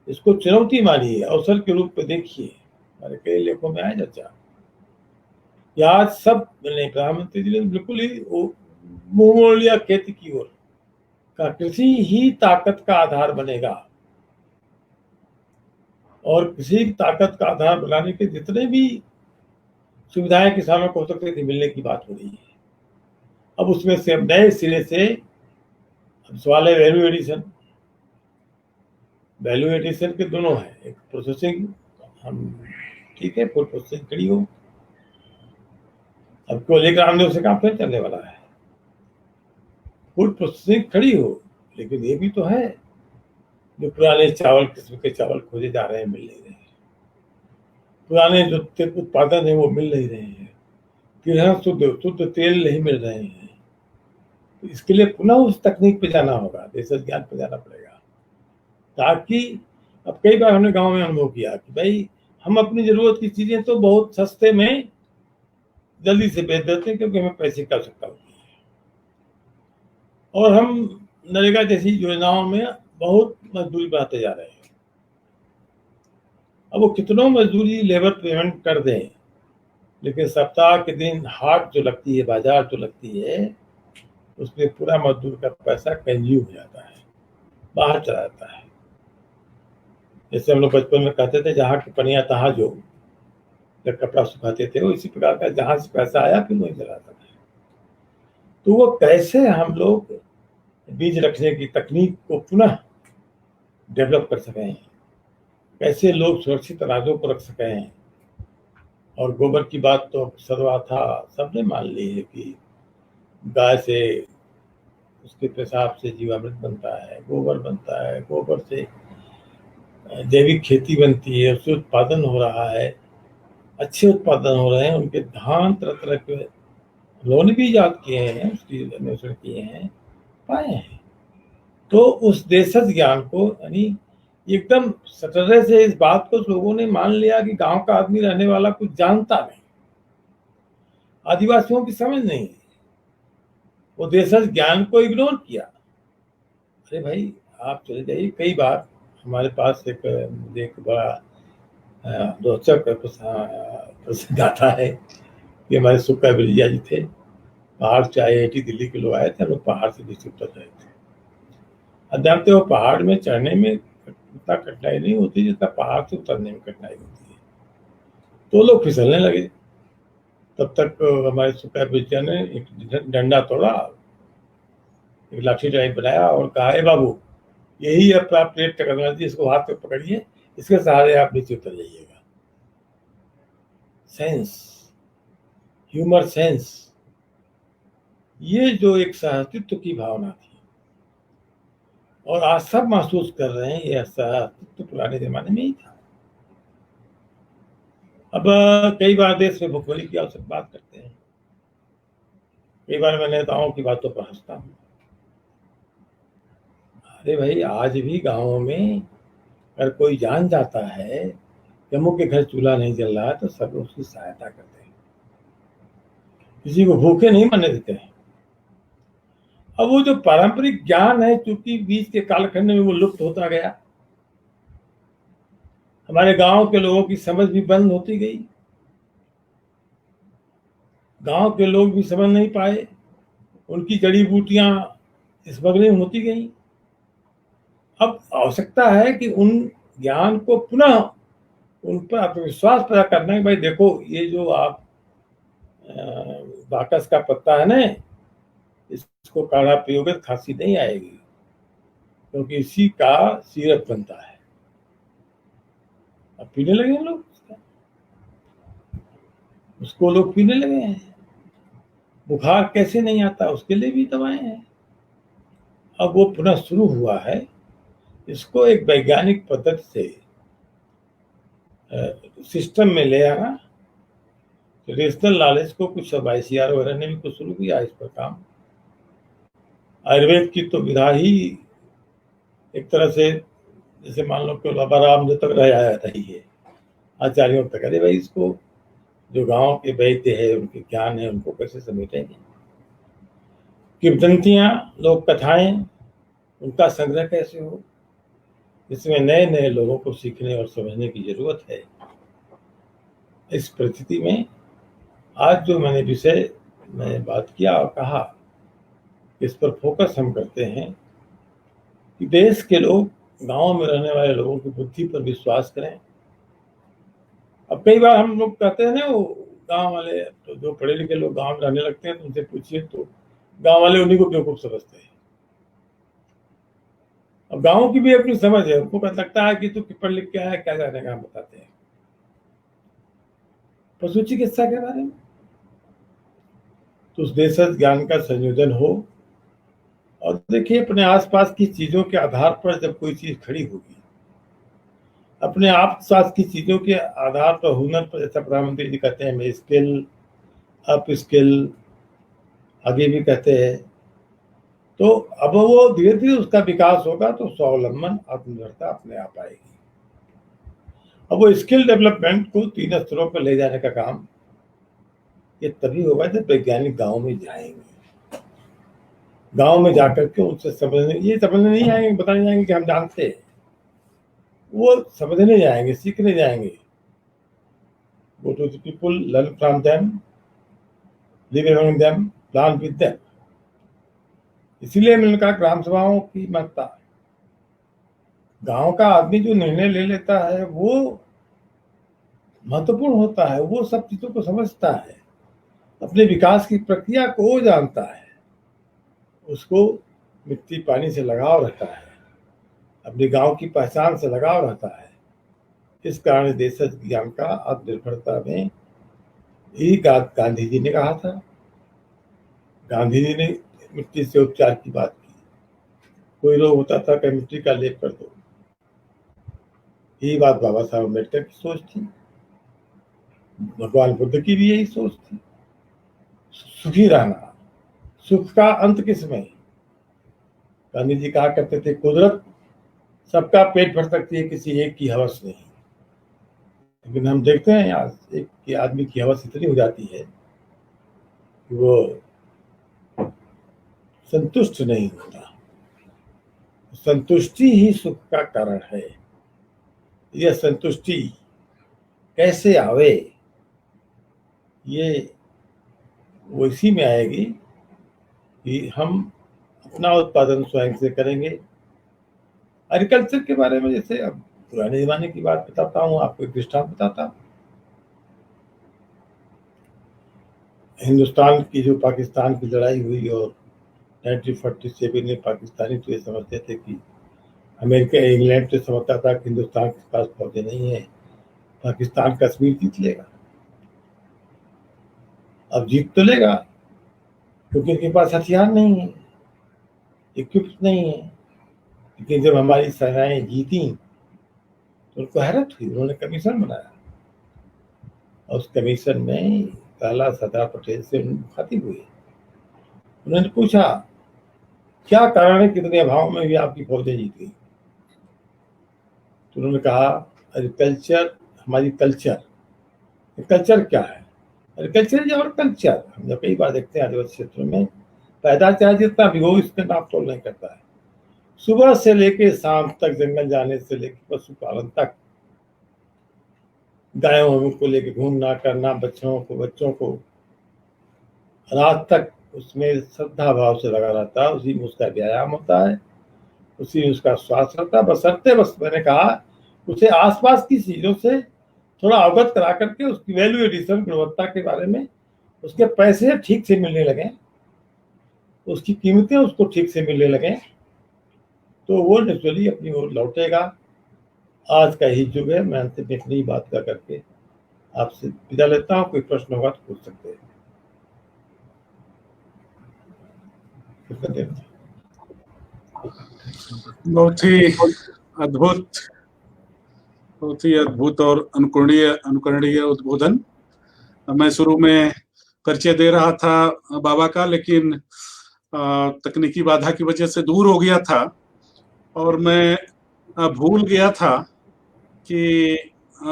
इसको चुनौती मानिए, अवसर के रूप में देखिए। हमारे कई लेखों में आया चर्चा, आज सब प्रधानमंत्री जी ने बिल्कुल ही मुंह मोड़ लिया खेती की ओर का, कृषि ही ताकत का आधार बनेगा, और कृषि ताकत का आधार बनाने के जितने भी सुविधाएं किसानों को हो सकती थी मिलने की बात हो रही है। अब उसमें से नए सिरे से अब सवाल है वैल्यू एडिशन। वैल्यू एडिशन के दोनों है, एक प्रोसेसिंग, हम ठीक है फूड प्रोसेसिंग खड़ी हो, अब केवल एक रामदेव से काम फिर चलने वाला है, फूड प्रोसेसिंग खड़ी हो, लेकिन ये भी तो है जो पुराने चावल, किस्म के चावल खोजे जा रहे हैं, मिल नहीं रहे हैं, पुराने जो उत्पादन है वो मिल नहीं रहे हैं, तिरहन शुद्ध तेल नहीं मिल रहे हैं। तो इसके लिए पुनः उस तकनीक पे जाना होगा, देशज ज्ञान पे जाना पड़ेगा, ताकि अब कई बार हमने गांव में अनुभव किया कि भाई हम अपनी जरूरत की चीजें तो बहुत सस्ते में जल्दी से बेच देते हैं क्योंकि हमें पैसे की आवश्यकता होती है, और हम नरेगा जैसी योजनाओं में बहुत मजदूरी बढ़ाते जा रहे हैं। अब वो कितनों मजदूरी लेबर पेमेंट कर दें, लेकिन सप्ताह के दिन हाट जो लगती है, बाजार जो लगती है, उसमें पूरा मजदूर का पैसा कंज्यूम हो जाता है, बाहर चला जाता है। जैसे हम लोग बचपन में कहते थे जहाँ की पनिया तहाँ जो, जब कपड़ा सुखाते थे, वो इसी प्रकार का जहां से पैसा आया फिर वहीं चला जाता है। तो वो कैसे हम लोग बीज रखने की तकनीक को पुनः डेवलप कर सकें, कैसे लोग सुरक्षित अनाजों को रख सकें। और गोबर की बात तो सर्वा था, सबने मान ली है कि गाय से उसके पेशाब से जीवामृत बनता है, गोबर बनता है, गोबर से जैविक खेती बनती है, उससे उत्पादन हो रहा है, अच्छे उत्पादन हो रहे हैं। उनके धान तरह तरह के उन्होंने भी ईजाद किए हैं, उसकी अन्वेषण किए हैं, पाए हैं। तो उस देशज ज्ञान को यानी एकदम सटरे से इस बात को लोगों ने मान लिया कि गांव का आदमी रहने वाला कुछ जानता नहीं, आदिवासियों की समझ नहीं है, वो देशज ज्ञान को इग्नोर किया। अरे भाई आप चले जाइए, कई बार हमारे पास मुझे एक बड़ा रोचक प्रसंग आता है कि हमारे सुक्का बिरजिया जी थे, पहाड़ से IIT दिल्ली के लोग आए थे, हम लोग पहाड़ से नीचे उतर रहे थे। अब जानते हो पहाड़ में चढ़ने में इतना कठिनाई नहीं होती जितना पहाड़ से उतरने में कठिनाई होती है। तो लोग फिसलने लगे। तब तक हमारे सुक्का बिरजिया ने एक डंडा तोड़ा, एक लाठी टाइप बनाया और कहा, ए बाबू यही अपना प्लेट टकराना चाहिए, इसको हाथ में पकड़िए, इसके सहारे आप नीचे उतर जाइएगा। सेंस, ह्यूमर सेंस, ये जो एक सहअस्तित्व की भावना थी, और आज सब महसूस कर रहे हैं ये सहअस्तित्व पुराने जमाने में ही था। अब कई बार देश में भुखमरी की आवश्यक बात करते हैं, कई बार मैं नेताओं की बातों पर हंसता हूँ। अरे भाई आज भी गांवों में अगर कोई जान जाता है कि अमुक के घर चूल्हा नहीं जल रहा है तो सब उसकी सहायता करते हैं, किसी को भूखे नहीं मरने देते हैं। अब वो जो पारंपरिक ज्ञान है, चूंकि बीच के कालखंड में वो लुप्त होता गया, हमारे गांव के लोगों की समझ भी बंद होती गई, गांव के लोग भी समझ नहीं पाए, उनकी जड़ी बूटियां स्मगलिंग होती गई। अब आवश्यकता है कि उन ज्ञान को पुनः उन पर आत्मविश्वास पैदा करना है। भाई देखो ये जो आप बाकस का पत्ता है ना, इसको काढ़ा पियोगे तो खांसी नहीं आएगी, क्योंकि इसी का सिरप बनता है। अब पीने लगे हैं लोग, उसको लोग पीने लगे हैं। बुखार कैसे नहीं आता, उसके लिए भी दवाएं हैं। अब वो पुनः शुरू हुआ है, इसको एक वैज्ञानिक पद्धति से सिस्टम में ले आना। रेशनल नॉलेज को कुछ ICR वगैरह ने भी कुछ शुरू किया इस पर काम। आयुर्वेद की तो विधा ही एक तरह से जैसे मान लो कि राम जो तक रह आया रही है आचार्यों तक। अरे भाई इसको जो गांव के वैद्य है, उनके ज्ञान है, उनको कैसे समेटेंगे। किंवदंतियां, लोक कथाएं, उनका संग्रह कैसे हो, इसमें नए नए लोगों को सीखने और समझने की जरूरत है। इस परिस्थिति में आज जो मैंने बात किया और कहा, इस पर फोकस हम करते हैं कि देश के लोग, गांव में रहने वाले लोगों की बुद्धि पर विश्वास करें। अब कई बार हम लोग कहते हैं ना, वो गांव वाले तो जो पढ़े लिखे लोग गांव में रहने लगते हैं तो उनसे पूछिए तो गांव वाले उन्हीं को बेवकूफ समझते हैं। अब गांव की भी अपनी समझ है, उनको लगता है कि तू पढ़ लिख के आया, क्या जाने का, हम बताते हैं पशु चिकित्सा के बारे में। तो उस देशज ज्ञान का संयोजन हो, और देखिए अपने आसपास की चीजों के आधार पर जब कोई चीज खड़ी होगी, अपने आसपास की चीजों के आधार पर, हुनर पर, जैसा प्रधानमंत्री जी कहते हैं मैं स्किल अप स्किल आगे भी कहते हैं, तो अब वो धीरे धीरे उसका विकास होगा तो स्वावलंबन, आत्मनिर्भरता अपने आप आएगी। अब वो स्किल डेवलपमेंट को 3 स्तरों पर ले जाने का काम ये तभी होगा जब वैज्ञानिक गांव में जाएंगे। गांव में जाकर के उनसे समझने नहीं आएंगे, बताने जाएंगे कि हम जानते हैं, वो समझने जाएंगे, सीखने जाएंगे। Go to the people, learn from them, live among them, plan with them। इसीलिए मैंने कहा ग्राम सभाओं की महत्ता। गांव का आदमी जो निर्णय ले लेता है वो महत्वपूर्ण होता है, वो सब चीजों को समझता है, अपने विकास की प्रक्रिया को वो जानता है, उसको मिट्टी पानी से लगाव रहता है, अपने गांव की पहचान से लगाव रहता है। इस कारण देशज ज्ञान का आत्मनिर्भरता में यही गांधी जी ने कहा था। गांधी जी ने मिट्टी से उपचार की बात की, कोई रोग होता था कि मिट्टी का लेप कर दो। यही बात बाबा साहब अम्बेडकर की सोच थी, भगवान बुद्ध की भी यही सोच थी। सुखी रहना, सुख का अंत किसमें? गांधी जी कहा करते थे, कुदरत सबका पेट भर सकती है, किसी एक की हवस नहीं। लेकिन हम देखते हैं आज एक कि आदमी की हवस इतनी हो जाती है कि वो संतुष्ट नहीं होता। संतुष्टि ही सुख का कारण है। यह संतुष्टि कैसे आवे, ये वो इसी में आएगी कि हम अपना उत्पादन स्वयं से करेंगे। एग्रीकल्चर के बारे में जैसे अब पुराने जमाने की बात बताता हूँ, आपको एक दृष्टांत बताता हूँ। हिंदुस्तान की जो पाकिस्तान की लड़ाई हुई और 1947 में पाकिस्तानी तो ये समझते थे कि अमेरिका इंग्लैंड तो समझता था कि हिंदुस्तान के पास फौजें नहीं है, पाकिस्तान कश्मीर जीत लेगा। अब जीत तो लेगा क्योंकि उनके पास हथियार नहीं है, इक्विप्ड नहीं है। लेकिन जब हमारी सेनाएं जीती तो उनको हैरत हुई, उन्होंने कमीशन बनाया और उस कमीशन में लाला सरदार पटेल से मुखातिब हुए। उन्होंने पूछा क्या कारण है कितने अभाव में भी आपकी फौजें जीत गई? तो उन्होंने कहा एग्रीकल्चर हमारी कल्चर। कल्चर क्या है? Agriculture is our culture. हम जब कई बार देखते हैं आदिवासी क्षेत्रों में पैदा चाहे जितना भी हो, इसका नाप तोल नहीं करता है। सुबह से लेके शाम तक जंगल जाने से लेके पशुपालन तक, गायों को लेके घूमना करना, बच्चों को रात तक उसमें श्रद्धा भाव से लगा रहता है। उसी में उसका व्यायाम होता है, उसी में उसका स्वास्थ्य रहता है। बस मैंने कहा उसे आसपास की चीजों से थोड़ा अवगत करा करके उसकी वैल्यू एडिशन, गुणवत्ता के बारे में उसके पैसे ठीक से मिलने लगे, उसकी कीमतें उसको ठीक से मिलने लगे, तो वो नेचुरली अपनी ओर लौटेगा। आज का ही युग है। मैं अंत में एक नई बात का करके आपसे विदा लेता हूँ। कोई प्रश्न होगा तो पूछ सकते हैं। बहुत ही अद्भुत, बहुत ही अद्भुत और अनुकरणीय उद्बोधन। मैं शुरू में परिचय दे रहा था बाबा का, लेकिन तकनीकी बाधा की वजह से दूर हो गया था और मैं भूल गया था कि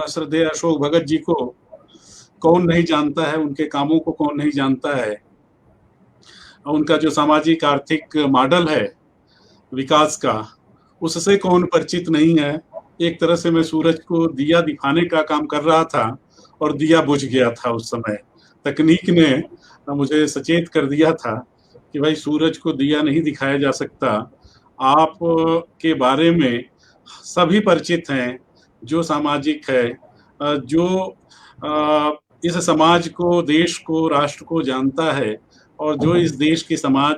श्रद्धेय अशोक भगत जी को कौन नहीं जानता है, उनके कामों को कौन नहीं जानता है। उनका जो सामाजिक आर्थिक मॉडल है विकास का, उससे कौन परिचित नहीं है। एक तरह से मैं सूरज को दिया दिखाने का काम कर रहा था और दिया बुझ गया था। उस समय तकनीक ने मुझे सचेत कर दिया था कि भाई सूरज को दिया नहीं दिखाया जा सकता। आप के बारे में सभी परिचित हैं, जो सामाजिक है, जो इस समाज को, देश को, राष्ट्र को जानता है और जो इस देश के समाज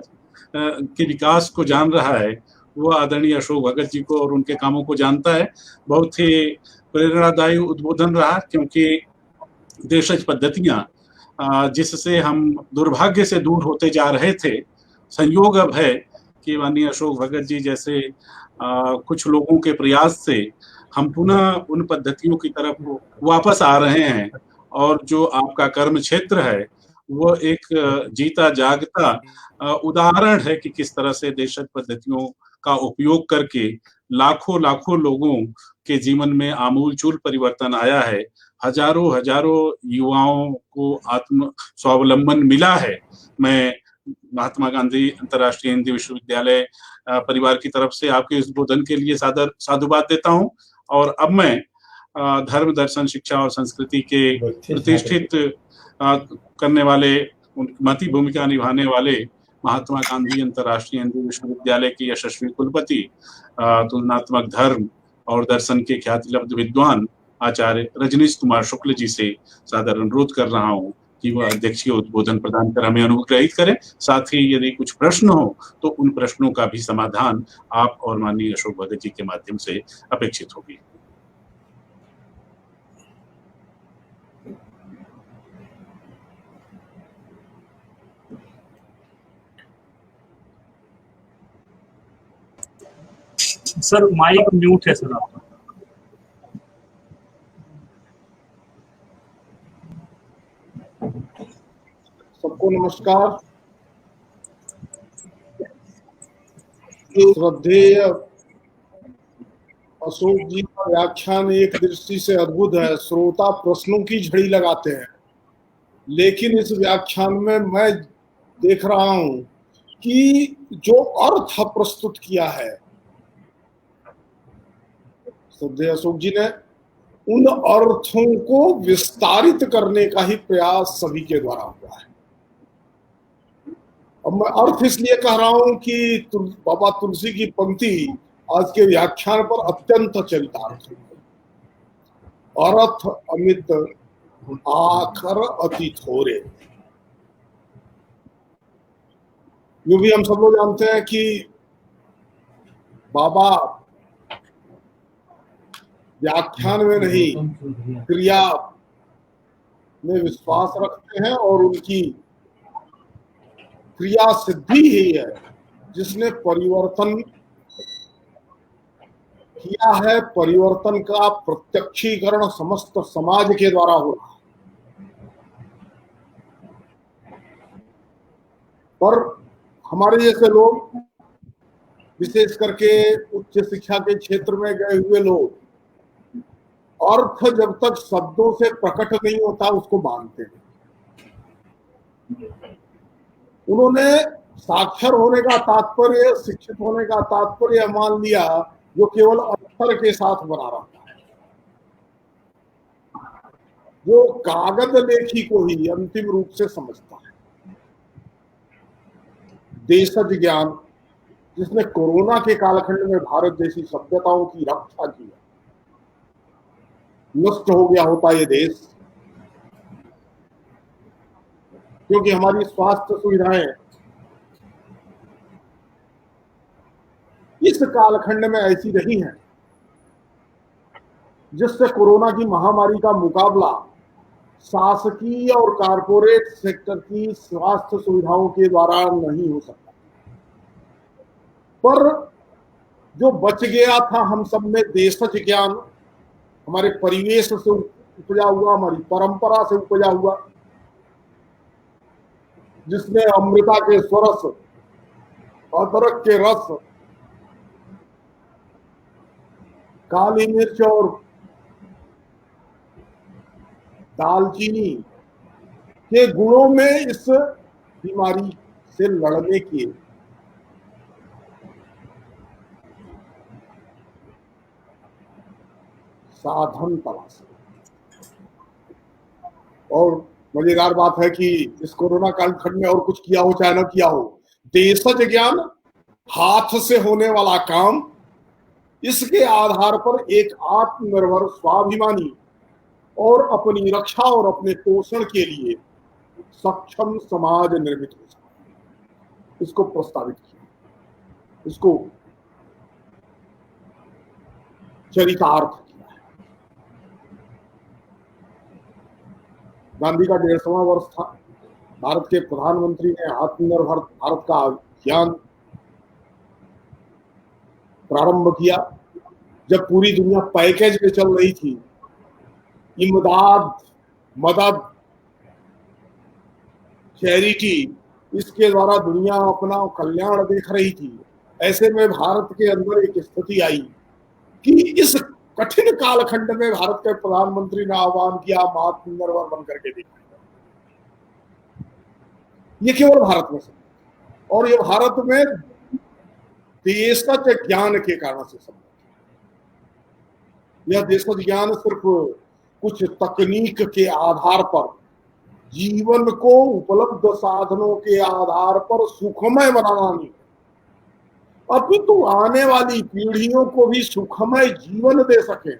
के विकास को जान रहा है, वो आदरणीय अशोक भगत जी को और उनके कामों को जानता है। बहुत ही प्रेरणादायी उद्बोधन रहा, क्योंकि देशज पद्धतियां जिससे हम दुर्भाग्य से दूर होते जा रहे थे, संयोग अब है कि माननीय अशोक भगत जी जैसे कुछ लोगों के प्रयास से हम पुनः उन पद्धतियों की तरफ वापस आ रहे हैं। और जो आपका कर्म क्षेत्र है वो एक जीता जागता उदाहरण है कि किस तरह से देशज पद्धतियों का उपयोग करके लाखों लाखों लोगों के जीवन में आमूलचूल परिवर्तन आया है। हजारों हजारों युवाओं को आत्म स्वावलंबन मिला है। मैं महात्मा गांधी अंतर्राष्ट्रीय हिंदी विश्वविद्यालय परिवार की तरफ से आपके इस उद्बोधन के लिए साधुवाद देता हूं। और अब मैं धर्म, दर्शन, शिक्षा और संस्कृति के प्रतिष्ठित करने वाले, महती भूमिका निभाने वाले महात्मा गांधी अंतर्राष्ट्रीय हिंदी विश्वविद्यालय के यशस्वी कुलपति, तुलनात्मक धर्म और दर्शन के ख्याति लब्ध विद्वान आचार्य रजनीश कुमार शुक्ल जी से सादर अनुरोध कर रहा हूं कि वह अध्यक्षीय उद्बोधन प्रदान कर हमें अनुग्रहित करें। साथ ही यदि कुछ प्रश्न हो तो उन प्रश्नों का भी समाधान आप और माननीय अशोक भगत जी के माध्यम से अपेक्षित होगी। सर माइक म्यूट है सर आपका। सबको नमस्कार। श्रद्धेय अशोक जी का व्याख्यान एक दृष्टि से अद्भुत है। श्रोता प्रश्नों की झड़ी लगाते हैं, लेकिन इस व्याख्यान में मैं देख रहा हूं कि जो अर्थ प्रस्तुत किया है श्रद्धेय अशोक जी ने, उन अर्थों को विस्तारित करने का ही प्रयास सभी के द्वारा हुआ है। अब मैं अर्थ इसलिए कह रहा हूं कि बाबा तुलसी की पंक्ति आज के व्याख्यान पर अत्यंत चरितार्थ है। अर्थ अमित आखर अति थोरे। यूं भी हम सब लोग जानते हैं कि बाबा व्याख्यान में नहीं क्रिया में विश्वास रखते हैं, और उनकी क्रिया सिद्धि ही है जिसने परिवर्तन किया है। परिवर्तन का प्रत्यक्षीकरण समस्त समाज के द्वारा हो रहा है। पर हमारे जैसे लोग, विशेष करके उच्च शिक्षा के क्षेत्र में गए हुए लोग, अर्थ जब तक शब्दों से प्रकट नहीं होता उसको मानते हैं। उन्होंने साक्षर होने का तात्पर्य, शिक्षित होने का तात्पर्य मान लिया जो केवल अक्षर के साथ बना रहता है, जो कागज लेखी को ही अंतिम रूप से समझता है। देशज ज्ञान जिसने कोरोना के कालखंड में भारत जैसी सभ्यताओं की रक्षा की, नष्ट हो गया होता ये देश, क्योंकि हमारी स्वास्थ्य सुविधाएं इस कालखंड में ऐसी रही हैं जिससे कोरोना की महामारी का मुकाबला शासकीय और कारपोरेट सेक्टर की स्वास्थ्य सुविधाओं के द्वारा नहीं हो सकता। पर जो बच गया था हम सब में देशज ज्ञान, हमारे परिवेश से उपजा हुआ, हमारी परंपरा से उपजा हुआ, जिसमें अमृता के स्वरस, अदरक के रस, काली मिर्च और दालचीनी के गुणों में इस बीमारी से लड़ने के साधन तलाश। और मजेदार बात है कि इस कोरोना कालखंड में और कुछ किया हो चाहे न किया हो, देशज ज्ञान, हाथ से होने वाला काम, इसके आधार पर एक आत्मनिर्भर, स्वाभिमानी और अपनी रक्षा और अपने पोषण के लिए सक्षम समाज निर्मित हो सकता है, इसको प्रस्तावित किया, इसको चरितार्थ किया है। गांधी का 150वां वर्ष था। भारत के प्रधानमंत्री ने आत्मनिर्भर भारत का अभियान प्रारंभ किया। जब पूरी दुनिया पैकेज में चल रही थी, इमदाद, मदद, चैरिटी, इसके द्वारा दुनिया अपना कल्याण देख रही थी, ऐसे में भारत के अंदर एक स्थिति आई कि इस कठिन कालखंड में भारत के प्रधानमंत्री ने आह्वान किया, आत्मनिर्भर बनकर के दिखाया। ये केवल भारत में संभव, और ये भारत में देशज ज्ञान के कारण से संभव। यह देशज ज्ञान सिर्फ कुछ तकनीक के आधार पर, जीवन को उपलब्ध साधनों के आधार पर सुखमय बनाना नहीं, अपितु आने वाली पीढ़ियों को भी सुखमय जीवन दे सके,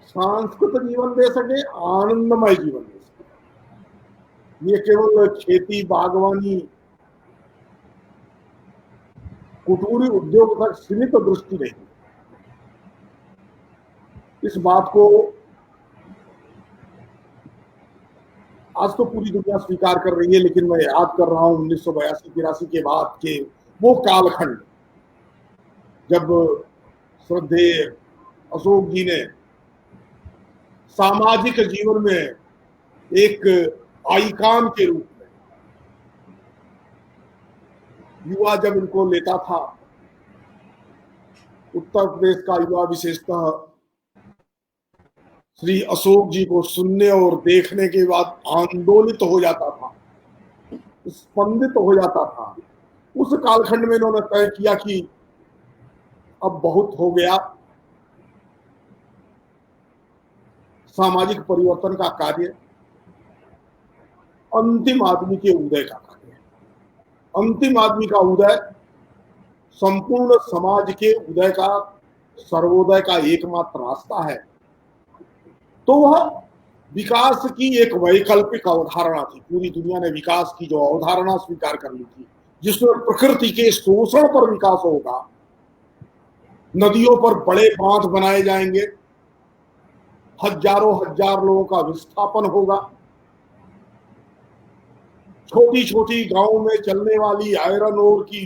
सांस्कृतिक जीवन दे सके, आनंदमय जीवन दे सके। ये केवल खेती, बागवानी, कुटीर उद्योग तक सीमित दृष्टि नहीं। इस बात को आज तो पूरी दुनिया स्वीकार कर रही है, लेकिन मैं याद कर रहा हूं 1982-83 के बाद के वो कालखंड जब श्रद्धेय अशोक जी ने सामाजिक जीवन में एक आइकॉन के रूप में युवा जब इनको लेता था, उत्तर प्रदेश का युवा विशेषतः श्री अशोक जी को सुनने और देखने के बाद आंदोलित हो जाता था, स्पंदित हो जाता था। उस कालखंड में इन्होंने तय किया कि अब बहुत हो गया, सामाजिक परिवर्तन का कार्य अंतिम आदमी के उदय का कार्य है। अंतिम आदमी का उदय संपूर्ण समाज के उदय का, सर्वोदय का एकमात्र रास्ता है। तो वह विकास की एक वैकल्पिक अवधारणा थी। पूरी दुनिया ने विकास की जो अवधारणा स्वीकार कर ली थी, जिसमें प्रकृति के शोषण पर विकास होगा, नदियों पर बड़े बांध बनाए जाएंगे, हजारों हजार लोगों का विस्थापन होगा, छोटी छोटी गांवों में चलने वाली आयरन ओर की,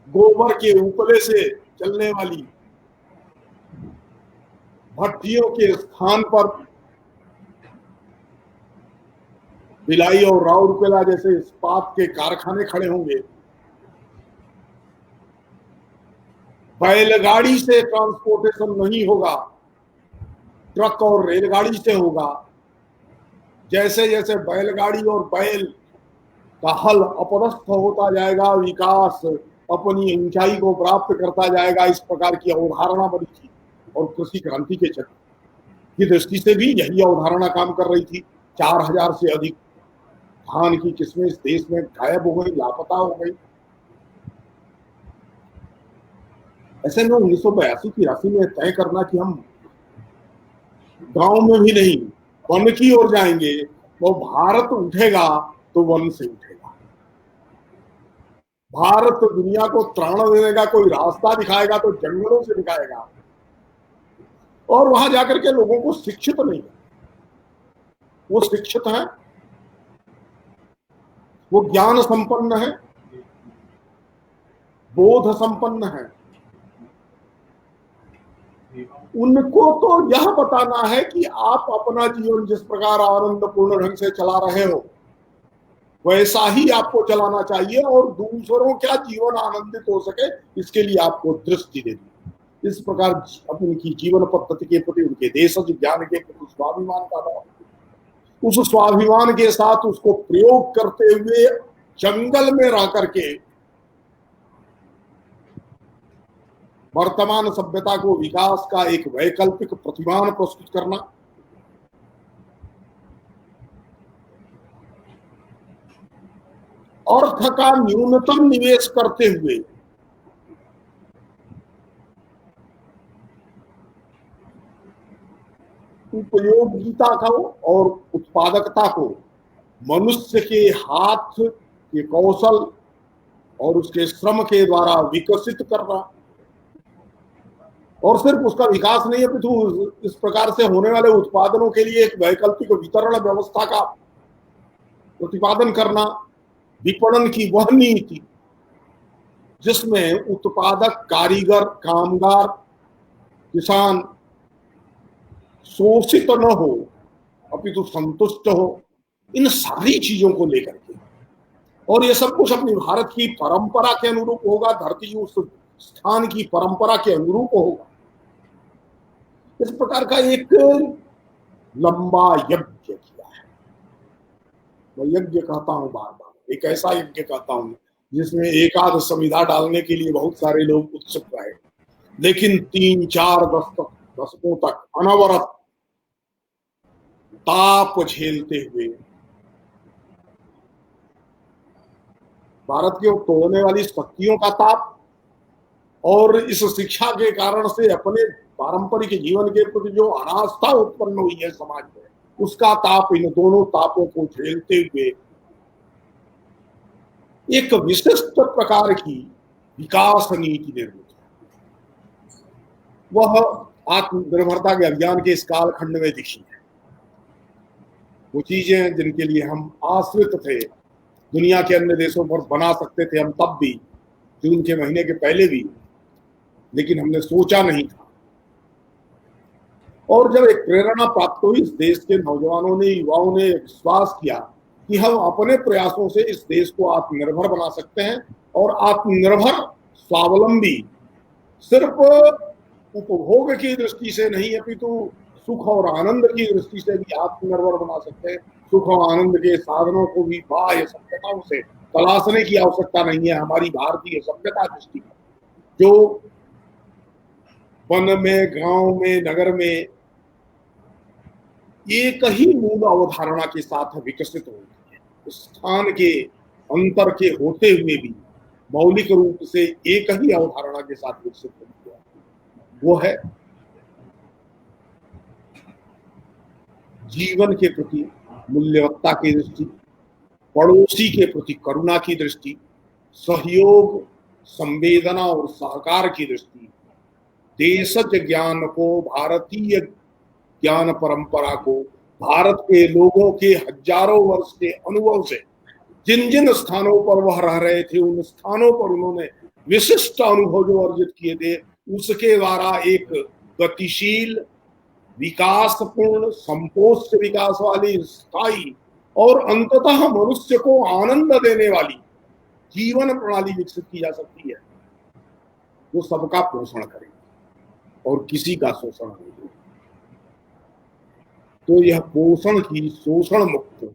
गोबर के उपले से चलने वाली भट्टियों के स्थान पर भिलाई और राउरकेला जैसे इस्पात के कारखाने खड़े होंगे। बैलगाड़ी से ट्रांसपोर्टेशन नहीं होगा, ट्रक और रेलगाड़ी से होगा। जैसे जैसे बैलगाड़ी और बैल का हल अपदस्थ होता जाएगा, विकास अपनी ऊंचाई को प्राप्त करता जाएगा, इस प्रकार की अवधारणा बनी थी। और कृषि क्रांति के चक्र की दृष्टि से भी यही अवधारणा काम कर रही थी। 4000 से अधिक धान की किस्में इस देश में गायब हो गई, लापता हो गई। ऐसे में 1982-83 में तय करना कि हम गांव में भी नहीं वन की ओर जाएंगे, वो भारत उठेगा तो वन से उठेगा। भारत दुनिया को त्राण देने का कोई रास्ता दिखाएगा तो जंगलों से दिखाएगा, और वहां जाकर के लोगों को शिक्षित नहीं है। वो शिक्षित है, वो ज्ञान संपन्न है, बोध संपन्न है। उनको तो यह बताना है कि आप अपना जीवन जिस प्रकार आनंदपूर्ण ढंग से चला रहे हो वैसा ही आपको चलाना चाहिए, और दूसरों का जीवन आनंदित हो सके इसके लिए आपको दृष्टि देनी। इस प्रकार उनकी जीवन पद्धति के प्रति, उनके देशज ज्ञान के प्रति स्वाभिमान का भाव, उस स्वाभिमान के साथ उसको प्रयोग करते हुए जंगल में रह करके वर्तमान सभ्यता को विकास का एक वैकल्पिक प्रतिमान प्रस्तुत करना, अर्थ का न्यूनतम निवेश करते हुए उपयोगिता को और उत्पादकता को मनुष्य के हाथ के कौशल और उसके श्रम के द्वारा विकसित करना, और सिर्फ उसका विकास नहीं है अपितु इस प्रकार से होने वाले उत्पादनों के लिए एक वैकल्पिक वितरण व्यवस्था का प्रतिपादन करना, विपणन की वह नीति जिसमें उत्पादक, कारीगर, कामगार, किसान शोषित न हो अपितु संतुष्ट हो, इन सारी चीजों को लेकर के, और ये सब कुछ अपनी भारत की परंपरा के अनुरूप होगा, धरती उस स्थान की परंपरा के अनुरूप होगा। इस प्रकार का एक लंबा यज्ञ किया है। मैं यज्ञ कहता हूं बार बार, एक ऐसा यज्ञ कहता हूं जिसमें एकाध संविधा डालने के लिए बहुत सारे लोग उत्सुक रहे, लेकिन 3-4 दशकों तक अनवरत ताप झेलते हुए भारत की तोड़ने वाली शक्तियों का ताप, और इस शिक्षा के कारण से अपने पारंपरिक जीवन के प्रति जो अनास्था उत्पन्न हुई है समाज में, उसका ताप, इन दोनों तापों को झेलते हुए एक विशिष्ट प्रकार की विकास नीति निर्मित है। वह आत्मनिर्भरता के अभियान के इस कालखंड में दिखी है। वो चीजें जिनके लिए हम आश्रित थे, दुनिया के अन्य देशों पर बना सकते थे हम, तब भी जून के महीने के पहले भी, लेकिन हमने सोचा नहीं था। और जब एक प्रेरणा प्राप्त हुई, इस देश के नौजवानों ने, युवाओं ने विश्वास किया कि हम अपने प्रयासों से इस देश को आत्मनिर्भर बना सकते हैं, और आत्मनिर्भर स्वावलंबी सिर्फ उपभोग की दृष्टि से नहीं, अपितु सुख और आनंद की दृष्टि से भी आत्मनिर्भर बना सकते हैं। सुख और आनंद के साधनों को भी बाह्य सभ्यताओं से तलाशने की आवश्यकता नहीं है। हमारी भारतीय सभ्यता दृष्टि जो वन में, गांव में, नगर में एक ही मूल अवधारणा के साथ विकसित होती है, स्थान के अंतर के होते हुए भी मौलिक रूप से एक ही अवधारणा के साथ विकसित होती है, वो है जीवन के प्रति मूल्यवत्ता की दृष्टि, पड़ोसी के प्रति करुणा की दृष्टि, सहयोग, संवेदना और सहकार की दृष्टि, देशज ज्ञान को, भारतीय ज्ञान परंपरा को, भारत के लोगों के हजारों वर्ष के अनुभव से जिन जिन स्थानों पर वह रह रहे थे, उन स्थानों पर उन्होंने विशिष्ट अनुभव जो अर्जित किए थे, उसके द्वारा एक गतिशील, विकासपूर्ण, संपोष्ट विकास वाली, स्थायी और अंततः मनुष्य को आनंद देने वाली जीवन प्रणाली विकसित की जा सकती है, जो सबका पोषण करेगी और किसी का शोषण नहीं। तो यह पोषण की, शोषण मुक्त,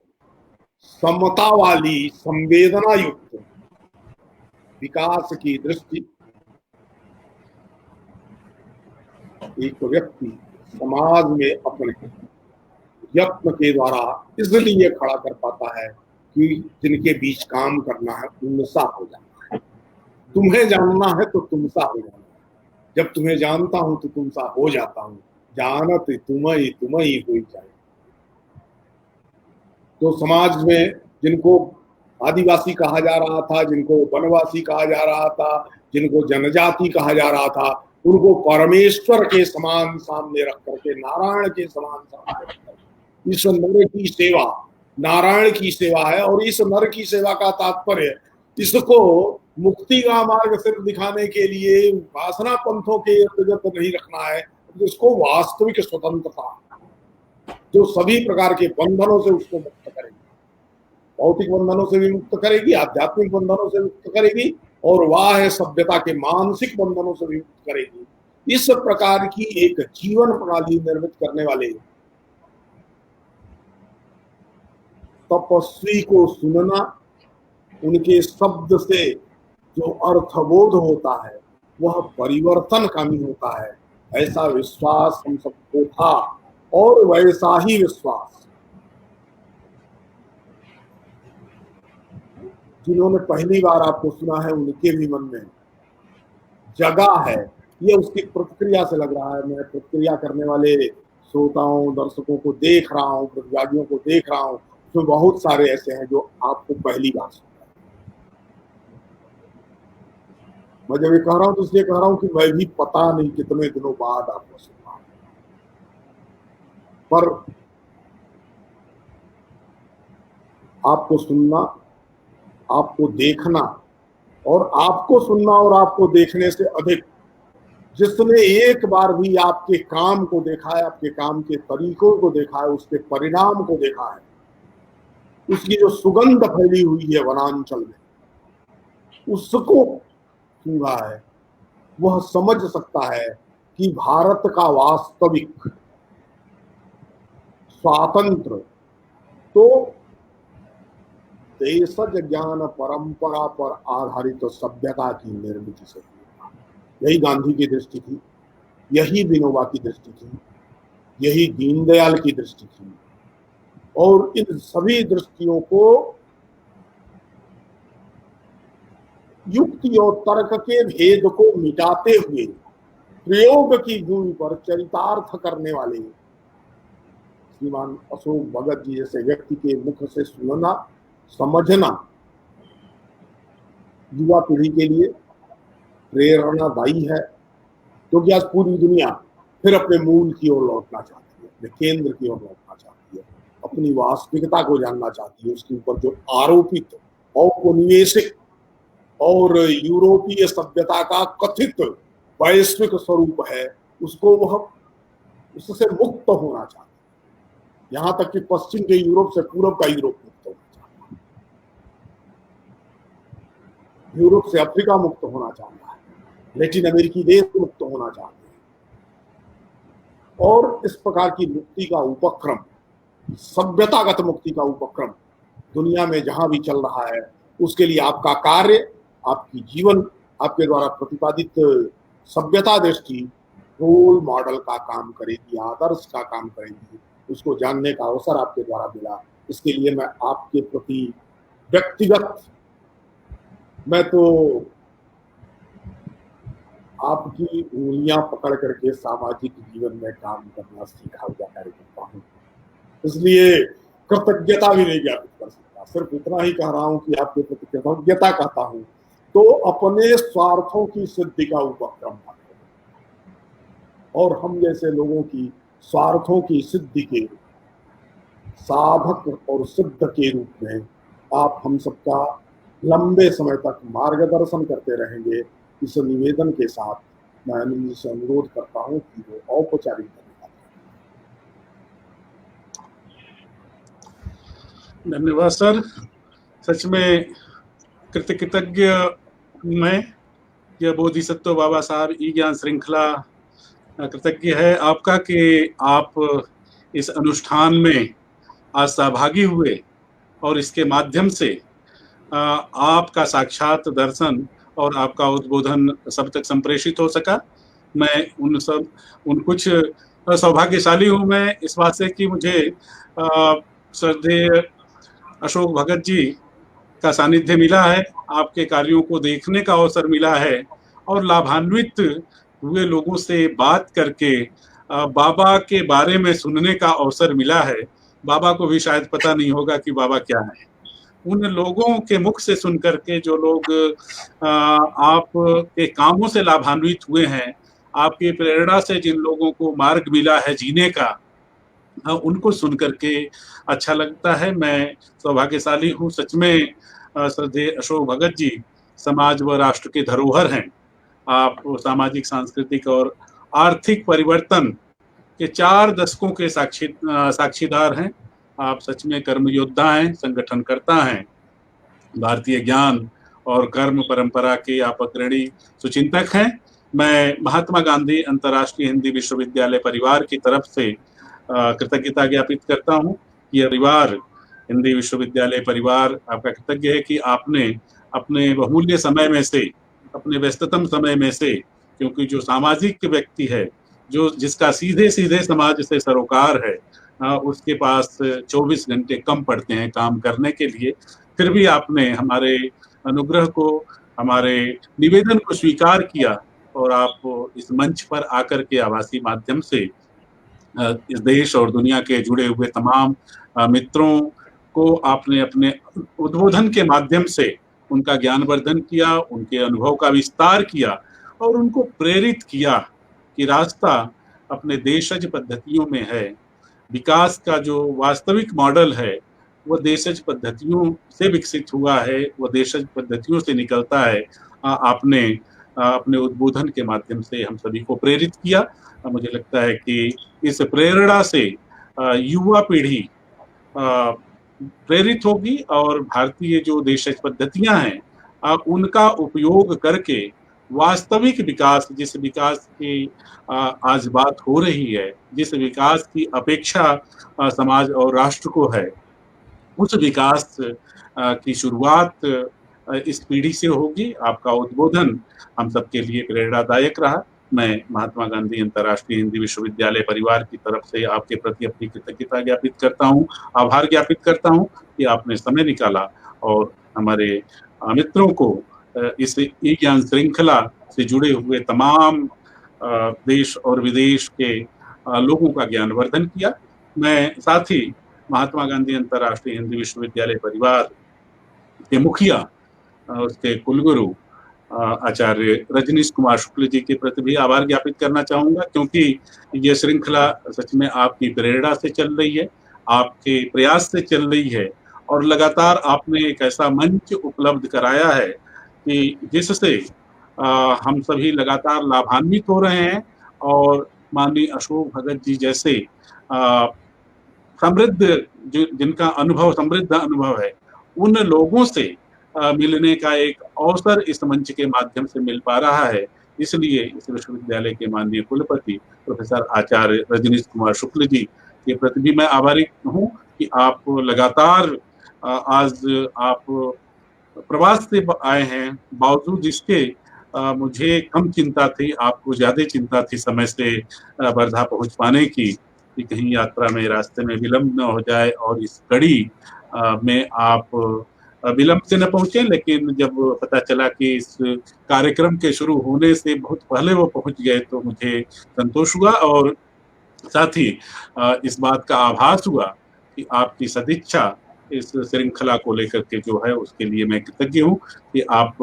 समता वाली, संवेदना युक्त विकास की दृष्टि एक व्यक्ति समाज में अपने यत्न के द्वारा इसलिए खड़ा कर पाता है कि जिनके बीच काम करना है उनसा हो जाना है। तुम्हें जानना है तो तुमसा हो जाना है। जब तुम्हें जानता हूं तो तुमसा हो जाता हूं। जानत तुम्हें हो जाए। तो समाज में जिनको आदिवासी कहा जा रहा था, जिनको वनवासी कहा जा रहा था, जिनको जनजाति कहा जा रहा था, उनको परमेश्वर के समान सामने रख करके, नारायण के समान सामने रख करके, इस नर की सेवा नारायण की सेवा है। और इस नर की सेवा का तात्पर्य इसको मुक्ति का मार्ग सिर्फ दिखाने के लिए वासना पंथों के अंतर्गत नहीं रखना है, इसको वास्तविक स्वतंत्रता जो सभी प्रकार के बंधनों से उसको मुक्त करेगी, भौतिक बंधनों से भी मुक्त करेगी, आध्यात्मिक बंधनों से मुक्त करेगी, और वाह सभ्यता के मानसिक बंधनों से भी मुक्त करेगी। इस प्रकार की एक जीवन प्रणाली निर्मित करने वाले तपस्वी को सुनना, उनके शब्द से जो अर्थबोध होता है वह परिवर्तनकामी होता है, ऐसा विश्वास हम सबको था। और वैसा ही विश्वास जिन्होंने पहली बार आपको सुना है उनके भी मन में जगा है। ये उसकी प्रतिक्रिया से लग रहा है। मैं प्रतिक्रिया करने वाले श्रोताओं, दर्शकों को देख रहा हूँ, प्रतिभागियों को देख रहा हूँ, तो बहुत सारे ऐसे हैं जो आपको पहली बार सुना। मैं जब ये कह रहा हूँ तो इसलिए कह रहा हूँ कि मैं भी पता नहीं कितने दिनों बाद आपको सुना, पर आपको सुनना, आपको देखना, और आपको सुनना और आपको देखने से अधिक जिसने एक बार भी आपके काम को देखा है, आपके काम के तरीकों को देखा है, उसके परिणाम को देखा है, उसकी जो सुगंध फैली हुई है वनांचल में, उसको सूंघा है, वह समझ सकता है कि भारत का वास्तविक स्वातंत्र तो देशज ज्ञान परंपरा पर आधारित तो सभ्यता की निर्मित से हुआ। यही गांधी की दृष्टि थी, यही विनोबा की दृष्टि थी, यही दीनदयाल की दृष्टि थी। और इन सभी दृष्टियों को युक्ति और तर्क के भेद को मिटाते हुए प्रयोग की भूमि पर चरितार्थ करने वाले श्रीमान अशोक भगत जी जैसे व्यक्ति के मुख से सुनना, समझना युवा पीढ़ी के लिए प्रेरणादायी है, क्योंकि आज पूरी दुनिया फिर अपने मूल की ओर लौटना चाहती है, अपने केंद्र की ओर लौटना चाहती है, अपनी वास्तविकता को जानना चाहती है। उसके ऊपर जो आरोपित, औपनिवेशिक और यूरोपीय सभ्यता का कथित वैश्विक स्वरूप है, उसको वह उससे मुक्त होना चाहता है। यहां तक कि पश्चिम के यूरोप से पूर्व का यूरोप मुक्त होना चाहता है, यूरोप से अफ्रीका मुक्त होना चाहता है, लैटिन अमेरिकी देश मुक्त होना चाहते हैं। और इस प्रकार की मुक्ति का उपक्रम, सभ्यतागत मुक्ति का उपक्रम दुनिया में जहां भी चल रहा है, उसके लिए आपका कार्य, आपकी जीवन, आपके द्वारा प्रतिपादित सभ्यता दृष्टि रोल मॉडल का काम करेगी, आदर्श का काम करेगी। उसको जानने का अवसर आपके द्वारा मिला, इसके लिए मैं आपके प्रति व्यक्तिगत, मैं तो आपकी उंगलियां पकड़ करके सामाजिक जीवन में काम करना सीखा हुआ कार्य करता हूँ, इसलिए कृतज्ञता भी नहीं ज्ञापित कर सकता। सिर्फ इतना ही कह रहा हूं कि आपके प्रति कृतज्ञता कहता हूं, तो अपने स्वार्थों की सिद्धि का उपक्रम मत करो और हम जैसे लोगों की स्वार्थों की सिद्धि के साधक और सिद्ध के रूप में आप हम सबका लंबे समय तक मार्गदर्शन करते रहेंगे। इस निवेदन के साथ मैं आनंद जी से अनुरोध करता हूं कि वो औपचारिक धन्यवाद सर। सच में कृतज्ञ मैं, यह बोधिसत्व बाबा साहब ई ज्ञान श्रृंखला कृतज्ञ है आपका कि आप इस अनुष्ठान में आज सहभागी हुए और इसके माध्यम से आपका साक्षात दर्शन और आपका उद्बोधन सब तक संप्रेषित हो सका। मैं उन कुछ सौभाग्यशाली हूँ मैं इस बात से कि मुझे श्रद्धेय अशोक भगत जी का सानिध्य मिला है, आपके कार्यों को देखने का अवसर मिला है और लाभान्वित हुए लोगों से बात करके बाबा के बारे में सुनने का अवसर मिला है। बाबा को भी शायद पता नहीं होगा कि बाबा क्या है। उन लोगों के मुख से सुन करके जो लोग आप के कामों से लाभान्वित हुए हैं, आपकी प्रेरणा से जिन लोगों को मार्ग मिला है जीने का, उनको सुन करके अच्छा लगता है। मैं सौभाग्यशाली हूँ सच में। श्रद्धेय अशोक भगत जी समाज व राष्ट्र के धरोहर हैं। आप सामाजिक, सांस्कृतिक और आर्थिक परिवर्तन के 4 दशकों के साक्षीदार हैं। आप सच में कर्म योद्धा हैं, संगठनकर्ता हैं, भारतीय ज्ञान और कर्म परंपरा के आप अग्रणी सुचिंतक हैं। मैं महात्मा गांधी अंतर्राष्ट्रीय हिंदी विश्वविद्यालय परिवार की तरफ से कृतज्ञता ज्ञापित करता हूँ। यह परिवार, हिंदी विश्वविद्यालय परिवार आपका कृतज्ञ है कि आपने अपने बहुमूल्य समय में से, अपने व्यस्ततम समय में से, क्योंकि जो सामाजिक व्यक्ति है, जो जिसका सीधे सीधे समाज से सरोकार है, उसके पास 24 घंटे कम पड़ते हैं काम करने के लिए, फिर भी आपने हमारे अनुग्रह को, हमारे निवेदन को स्वीकार किया और आप इस मंच पर आकर के आभासी माध्यम से इस देश और दुनिया के जुड़े हुए तमाम मित्रों को आपने अपने उद्बोधन के माध्यम से उनका ज्ञानवर्धन किया, उनके अनुभव का विस्तार किया और उनको प्रेरित किया कि रास्ता अपने देशज पद्धतियों में है। विकास का जो वास्तविक मॉडल है वो देशज पद्धतियों से विकसित हुआ है, वो देशज पद्धतियों से निकलता है। आपने अपने उद्बोधन के माध्यम से हम सभी को प्रेरित किया। मुझे लगता है कि इस प्रेरणा से युवा पीढ़ी प्रेरित होगी और भारतीय जो देशज पद्धतियां हैं उनका उपयोग करके वास्तविक विकास, जिस विकास की आज बात हो रही है, जिस विकास की अपेक्षा समाज और राष्ट्र को है, उस विकास की शुरुआत इस पीढ़ी से होगी। आपका उद्बोधन हम सबके लिए प्रेरणादायक रहा। मैं महात्मा गांधी अंतर्राष्ट्रीय हिंदी विश्वविद्यालय परिवार की तरफ से आपके प्रति अपनी कृतज्ञता ज्ञापित करता हूँ, आभार ज्ञापित करता हूँ कि आपने समय निकाला और हमारे मित्रों को इस ई ज्ञान श्रृंखला से जुड़े हुए तमाम देश और विदेश के लोगों का ज्ञानवर्धन किया। मैं साथ ही महात्मा गांधी अंतर्राष्ट्रीय हिंदी विश्वविद्यालय परिवार के मुखिया, उसके कुलगुरु आचार्य रजनीश कुमार शुक्ल जी के प्रति भी आभार ज्ञापित करना चाहूंगा, क्योंकि ये श्रृंखला सच में आपकी प्रेरणा से चल रही है, आपके प्रयास से चल रही है और लगातार आपने एक ऐसा मंच उपलब्ध कराया है कि जिससे हम सभी लगातार लाभान्वित हो रहे हैं और माननीय अशोक भगत जी जैसे समृद्ध जिनका अनुभव समृद्ध अनुभव है, उन लोगों से मिलने का एक अवसर इस मंच के माध्यम से मिल पा रहा है। इसलिए इस विश्वविद्यालय के माननीय कुलपति प्रोफेसर आचार्य रजनीश कुमार शुक्ल जी के प्रति भी मैं आभारी हूँ कि आप लगातार आज आप प्रवास से आए हैं, बावजूद इसके मुझे कम चिंता थी, आपको ज़्यादा चिंता थी समय से वर्धा पहुँच पाने की, कि कहीं यात्रा में रास्ते में विलम्ब न हो जाए और इस कड़ी में आप विलम्ब से न पहुँचे। लेकिन जब पता चला कि इस कार्यक्रम के शुरू होने से बहुत पहले वो पहुँच गए तो मुझे संतोष हुआ और साथ ही इस बात का आभास हुआ कि आपकी सदिच्छा इस श्रृंखला को लेकर के जो है उसके लिए मैं कृतज्ञ हूँ कि आप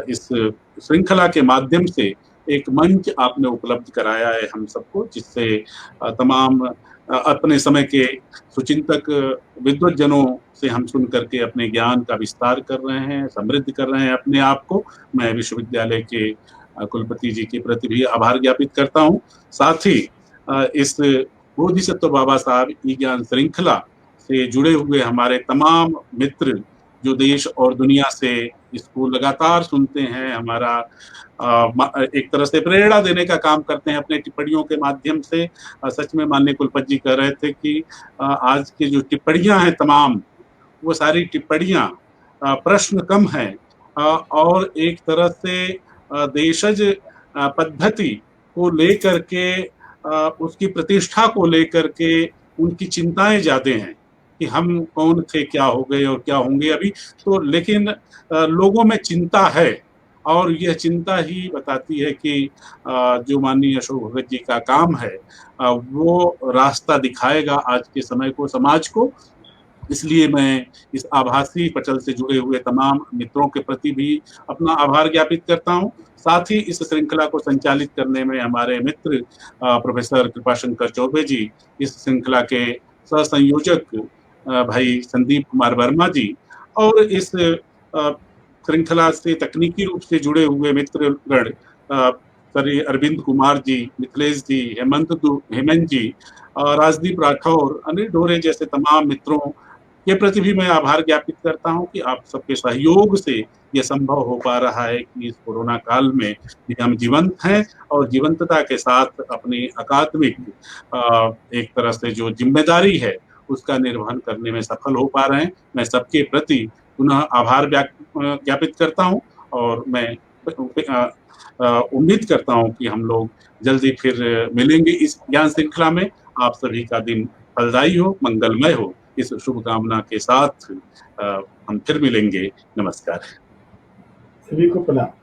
इस श्रृंखला के माध्यम से एक मंच आपने उपलब्ध कराया है हम सबको, जिससे तमाम अपने समय के सुचिंतक विद्वज्जनों से हम सुन करके अपने ज्ञान का विस्तार कर रहे हैं, समृद्ध कर रहे हैं अपने आप को। मैं विश्वविद्यालय के कुलपति जी के प्रति भी आभार ज्ञापित करता हूँ। साथ ही इस बोधिसत्व बाबा साहब ई ज्ञान श्रृंखला से जुड़े हुए हमारे तमाम मित्र जो देश और दुनिया से इसको लगातार सुनते हैं, हमारा एक तरह से प्रेरणा देने का काम करते हैं अपने टिप्पणियों के माध्यम से। सच में माननीय कुलपति जी कह रहे थे कि आज की जो टिप्पणियां हैं तमाम, वो सारी टिप्पणियां प्रश्न कम हैं और एक तरह से देशज पद्धति को लेकर के उसकी प्रतिष्ठा को लेकर के उनकी चिंताएं ज्यादा हैं कि हम कौन थे, क्या हो गए और क्या होंगे अभी। तो लेकिन लोगों में चिंता है और यह चिंता ही बताती है कि जो माननीय अशोक भगत जी का काम है वो रास्ता दिखाएगा आज के समय को, समाज को। इसलिए मैं इस आभासी पटल से जुड़े हुए तमाम मित्रों के प्रति भी अपना आभार ज्ञापित करता हूँ। साथ ही इस श्रृंखला को संचालित करने में हमारे मित्र प्रोफेसर कृपाशंकर चौबे जी, इस श्रृंखला के सहसंयोजक भाई संदीप कुमार वर्मा जी और इस श्रृंखला से तकनीकी रूप से जुड़े हुए मित्रगण श्री अरविंद कुमार जी, मिथिलेश जी, हेमंत जी, राजदीप राठौर, अनिल ढोरे जैसे तमाम मित्रों के प्रति भी मैं आभार ज्ञापित करता हूं कि आप सबके सहयोग से यह संभव हो पा रहा है कि इस कोरोना काल में हम जीवंत हैं और जीवंतता के साथ अपनी अकादमिक एक तरह से जो जिम्मेदारी है उसका निर्वहन करने में सफल हो पा रहे हैं। मैं सबके प्रति पुनः आभार ज्ञापित करता हूं और मैं उम्मीद करता हूं कि हम लोग जल्दी फिर मिलेंगे इस ज्ञान श्रृंखला में। आप सभी का दिन फलदायी हो, मंगलमय हो, इस शुभकामना के साथ हम फिर मिलेंगे। नमस्कार। सभी को प्रणाम।